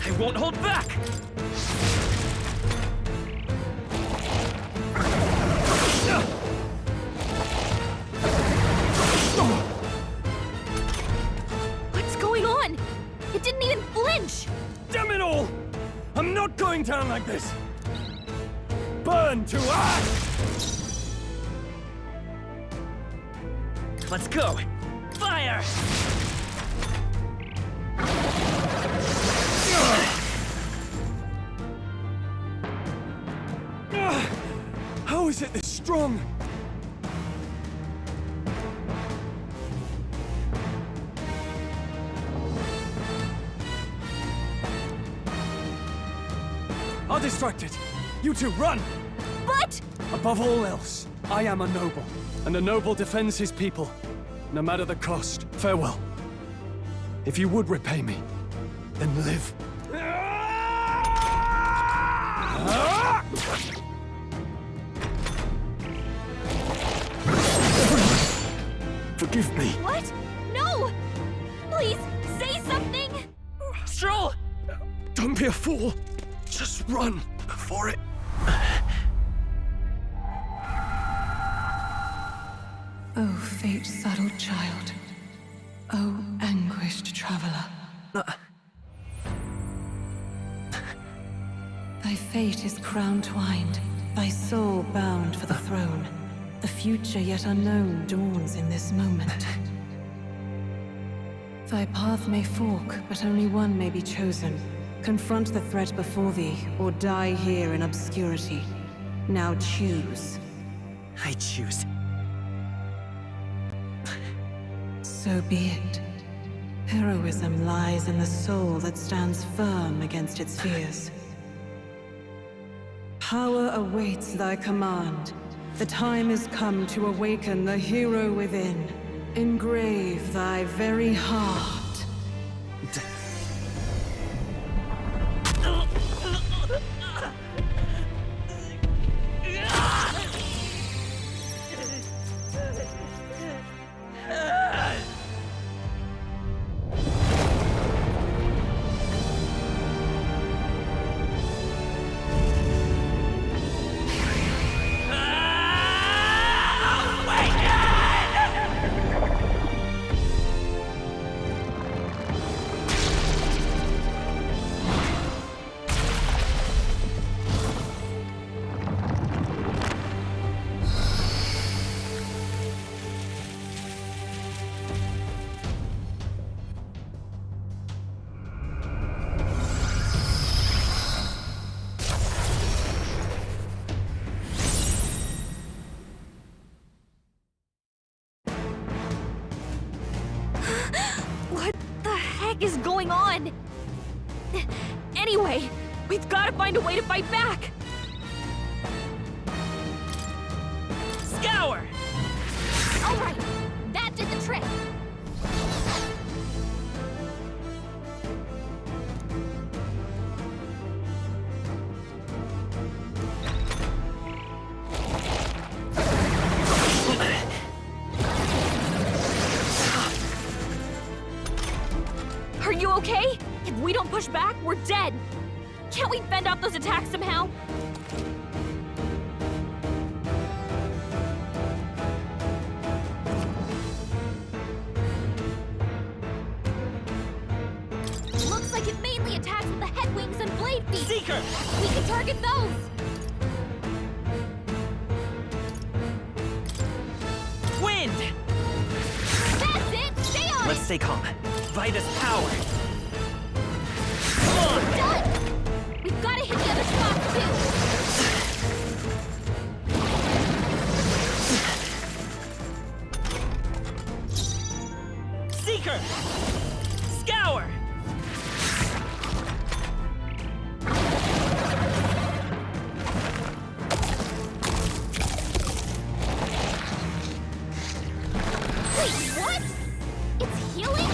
I won't hold back! What's going on? It didn't even flinch! Damn it all! I'm not going down like this! Burn to ash! Let's go! Fire! How is it this strong? I'll distract it. You two, run! But... Above all else, I am a noble, and a noble defends his people, no matter the cost. Farewell. If you would repay me, then live. Forgive me. What? No! Please, say something! Stroll! Don't be a fool. Just run before it... Oh, fate-saddled child. Oh, anguished traveler. Thy fate is crown-twined, thy soul bound for the throne. The future yet unknown dawns in this moment. Thy path may fork, but only one may be chosen. Confront the threat before thee, or die here in obscurity. Now choose. I choose. So be it. Heroism lies in the soul that stands firm against its fears. Power awaits thy command. The time is come to awaken the hero within. Engrave thy very heart. What the heck is going on? Anyway, we've got to find a way to fight back! Scour! Alright, that did the trick! Are you okay? If we don't push back, we're dead! Can't we fend off those attacks somehow? feet. Seeker! We can target those. Wind! That's it! Stay on Let's it! stay calm. Vitus power! Done! We've got to hit the other spots, too! Seeker! Scour! Wait, what? It's healing?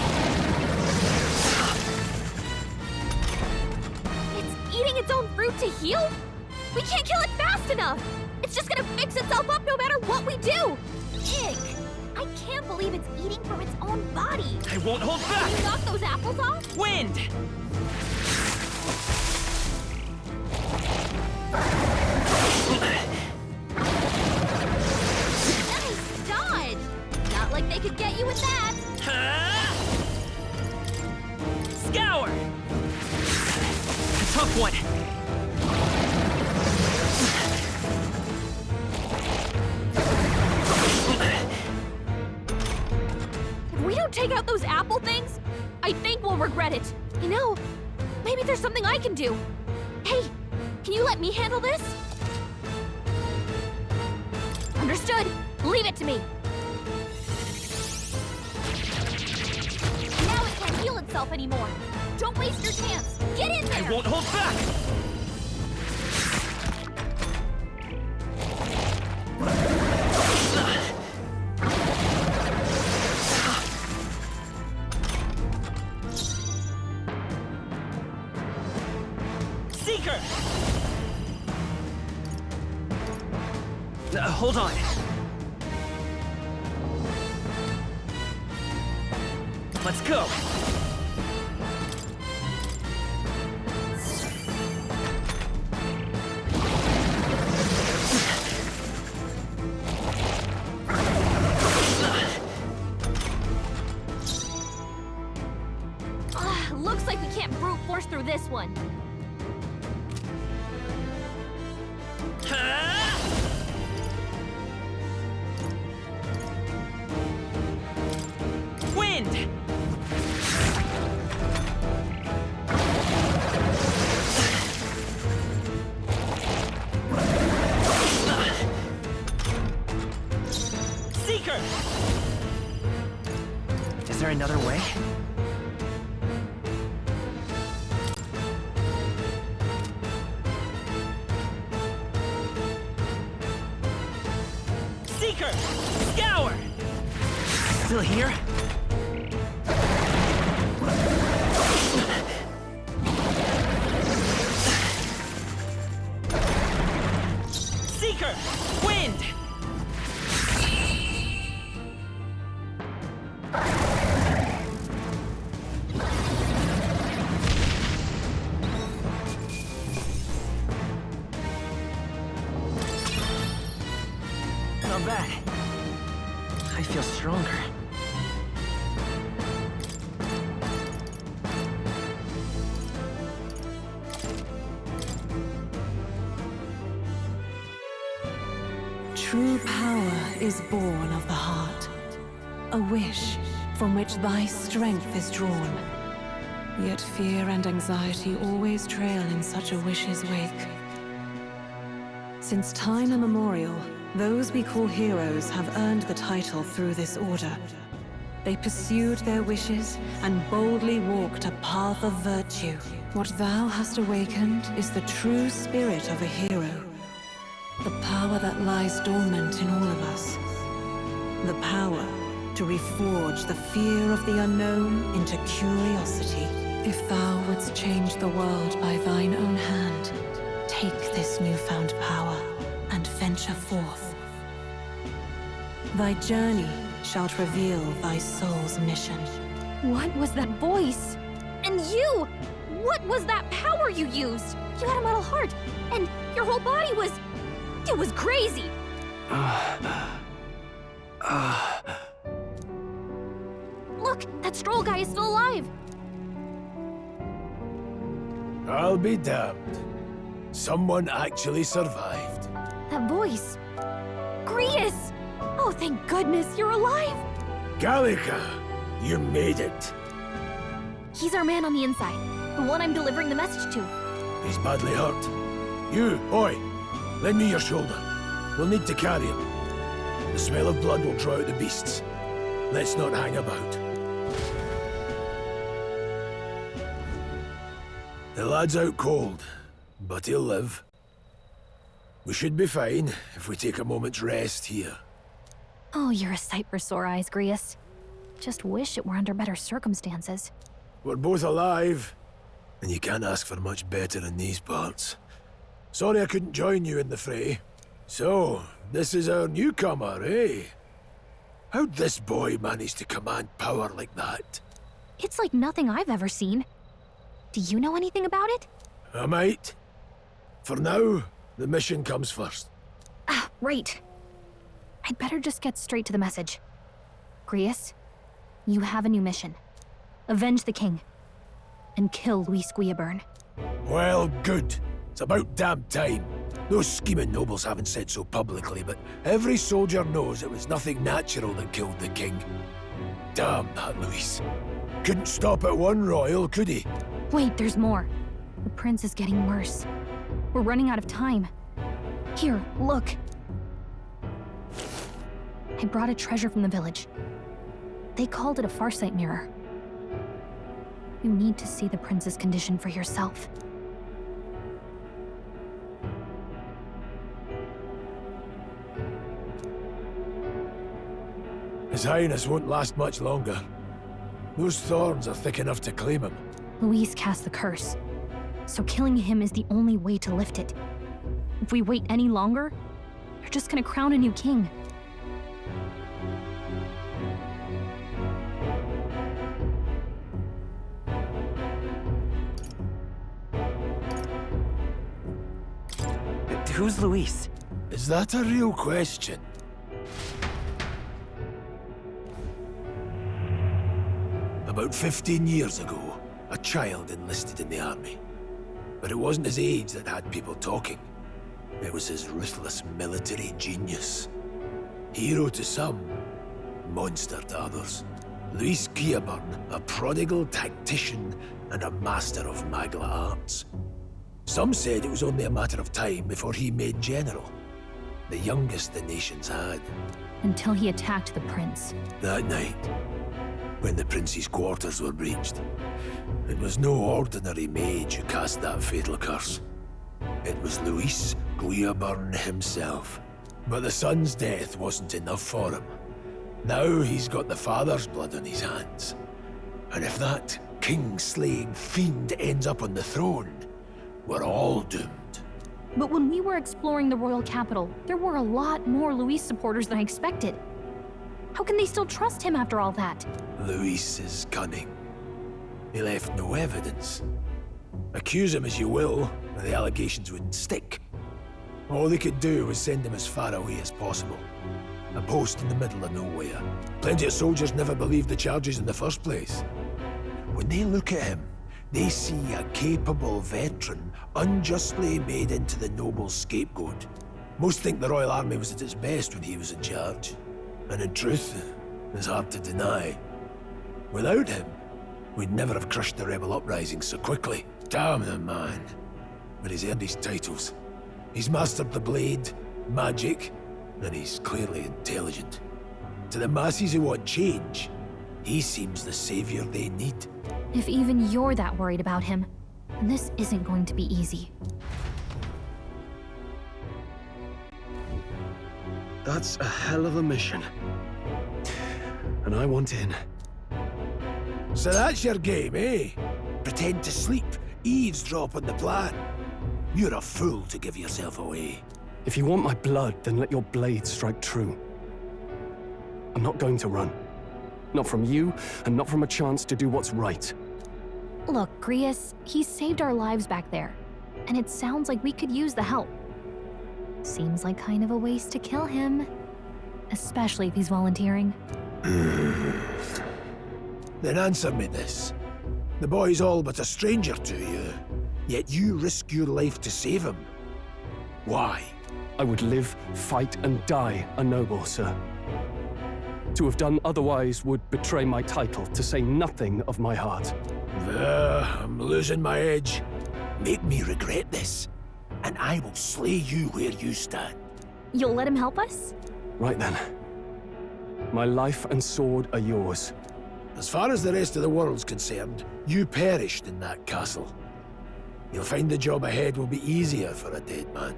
It's eating its own fruit to heal? We can't kill it fast enough! It's just gonna fix itself up no matter what we do! Ick! I can't believe it's eating from its own body! I won't hold back! Can you knock those apples off? Wind! Nice dodge! Not like they could get you with that! Scour! A tough one. If we don't take out those apple things, I think we'll regret it. You know, maybe there's something I can do. Hey, can you let me handle this? Understood. Leave it to me. Now it can't heal itself anymore. Don't waste your chance. Get in there! I won't hold back! Seeker! Hold on. Let's go. Looks like we can't brute force through this one. Wind! Seeker! Is there another way? Seeker! Scour! Still here? Seeker! Wind! Not bad. I feel stronger. True power is born of the heart, a wish from which thy strength is drawn. Yet fear and anxiety always trail in such a wish's wake. Since time immemorial, those we call heroes have earned the title through this order. They pursued their wishes and boldly walked a path of virtue. What thou hast awakened is the true spirit of a hero. The power that lies dormant in all of us. The power to reforge the fear of the unknown into curiosity. If thou wouldst change the world by thine own hand, take this newfound power and venture forth. Thy journey shalt reveal thy soul's mission. What was that voice? And you! What was that power you used? You had a metal heart, and your whole body was... It was crazy! Look, that Stroll guy is still alive! I'll be damned. Someone actually survived. That voice. Grius! Oh, thank goodness you're alive! Gallica, you made it. He's our man on the inside. The one I'm delivering the message to. He's badly hurt. You, boy, lend me your shoulder. We'll need to carry him. The smell of blood will draw out the beasts. Let's not hang about. The lad's out cold, but he'll live. We should be fine if we take a moment's rest here. Oh, you're a sight for sore eyes, Grius. Just wish it were under better circumstances. We're both alive, and you can't ask for much better in these parts. Sorry I couldn't join you in the fray. So, this is our newcomer, eh? How'd this boy manage to command power like that? It's like nothing I've ever seen. Do you know anything about it? I might. For now, the mission comes first. Ah, right. I'd better just get straight to the message. Grius, you have a new mission. Avenge the king. And kill Luis Guillaburn. Well, good. It's about damn time. Those scheming nobles haven't said so publicly, but every soldier knows it was nothing natural that killed the king. Damn that Luis. Couldn't stop at one royal, could he? Wait, there's more. The prince is getting worse. We're running out of time. Here, look. I brought a treasure from the village. They called it a farsight mirror. You need to see the prince's condition for yourself. His Highness won't last much longer. Those thorns are thick enough to claim him. Luis cast the curse, so killing him is the only way to lift it. If we wait any longer, you're just gonna crown a new king. Who's Luis? Is that a real question? About 15 years ago, a child enlisted in the army. But it wasn't his age that had people talking. It was his ruthless military genius. Hero to some, monster to others. Luis Guillaburn, a prodigal tactician and a master of Magla arts. Some said it was only a matter of time before he made general. The youngest the nations had. Until he attacked the prince. That night, when the prince's quarters were breached, it was no ordinary mage who cast that fatal curse. It was Luis Guillaburn himself. But the son's death wasn't enough for him. Now he's got the father's blood on his hands. And if that king-slaying fiend ends up on the throne, we're all doomed. But when we were exploring the royal capital, there were a lot more Luis supporters than I expected. How can they still trust him after all that? Luis is cunning. He left no evidence. Accuse him as you will, and the allegations wouldn't stick. All they could do was send him as far away as possible. A post in the middle of nowhere. Plenty of soldiers never believed the charges in the first place. When they look at him, they see a capable veteran unjustly made into the noble's scapegoat. Most think the Royal Army was at its best when he was in charge. And in truth, it's hard to deny. Without him, we'd never have crushed the rebel uprising so quickly. Damn the man. But he's earned his titles. He's mastered the blade, magic, and he's clearly intelligent. To the masses who want change, he seems the savior they need. If even you're that worried about him, this isn't going to be easy. That's a hell of a mission. And I want in. So that's your game, eh? Pretend to sleep, eavesdrop on the plan. You're a fool to give yourself away. If you want my blood, then let your blade strike true. I'm not going to run. Not from you, and not from a chance to do what's right. Look, Grius, he saved our lives back there, and it sounds like we could use the help. Seems like kind of a waste to kill him, especially if he's volunteering. Then answer me this. The boy's all but a stranger to you. Yet you risk your life to save him. Why? I would live, fight, and die a noble, sir. To have done otherwise would betray my title, to say nothing of my heart. I'm losing my edge. Make me regret this, and I will slay you where you stand. You'll let him help us? Right then. My life and sword are yours. As far as the rest of the world's concerned, you perished in that castle. You'll find the job ahead will be easier for a dead man.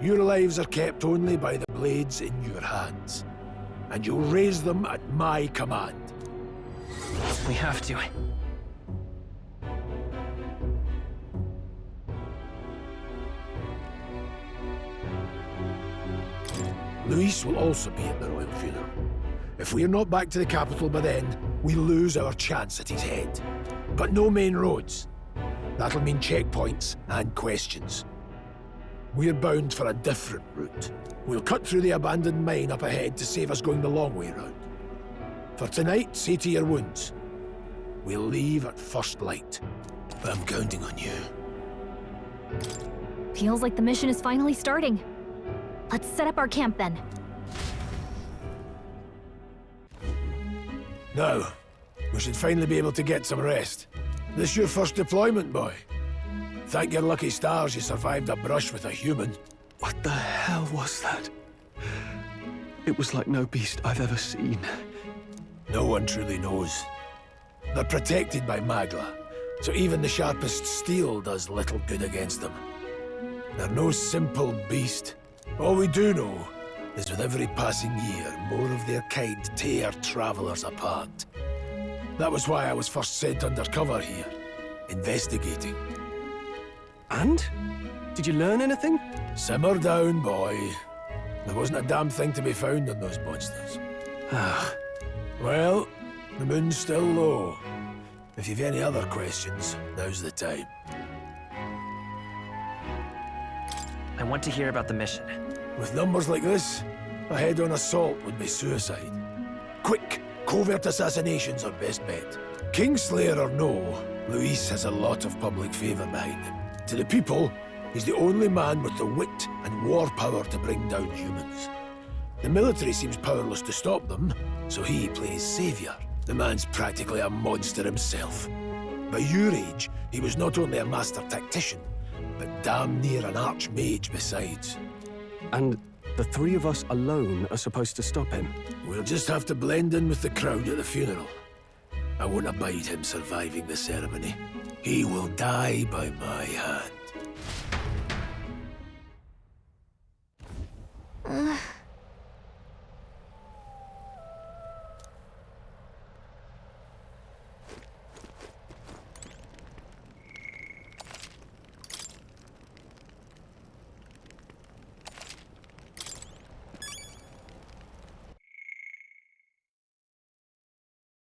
Your lives are kept only by the blades in your hands, and you'll raise them at my command. We have to. Luis will also be at the royal funeral. If we're not back to the capital by then, we lose our chance at his head. But no main roads. That'll mean checkpoints and questions. We're bound for a different route. We'll cut through the abandoned mine up ahead to save us going the long way round. For tonight, see to your wounds. We'll leave at first light. I'm counting on you. Feels like the mission is finally starting. Let's set up our camp then. Now, we should finally be able to get some rest. This your first deployment, boy? Thank your lucky stars you survived a brush with a human. What the hell was that? It was like no beast I've ever seen. No one truly knows. They're protected by Magla, so even the sharpest steel does little good against them. They're no simple beast. All we do know is with every passing year, more of their kind tear travelers apart. That was why I was first sent undercover here, investigating. And? Did you learn anything? Simmer down, boy. There wasn't a damn thing to be found on those monsters. Well, the moon's still low. If you've any other questions, now's the time. I want to hear about the mission. With numbers like this, a head-on assault would be suicide. Quick, covert assassinations are best bet. Kingslayer or no, Luis has a lot of public favor behind him. To the people, he's the only man with the wit and war power to bring down humans. The military seems powerless to stop them, so he plays savior. The man's practically a monster himself. By your age, he was not only a master tactician, but damn near an archmage besides. And the three of us alone are supposed to stop him? We'll just have to blend in with the crowd at the funeral. I won't abide him surviving the ceremony. He will die by my hand.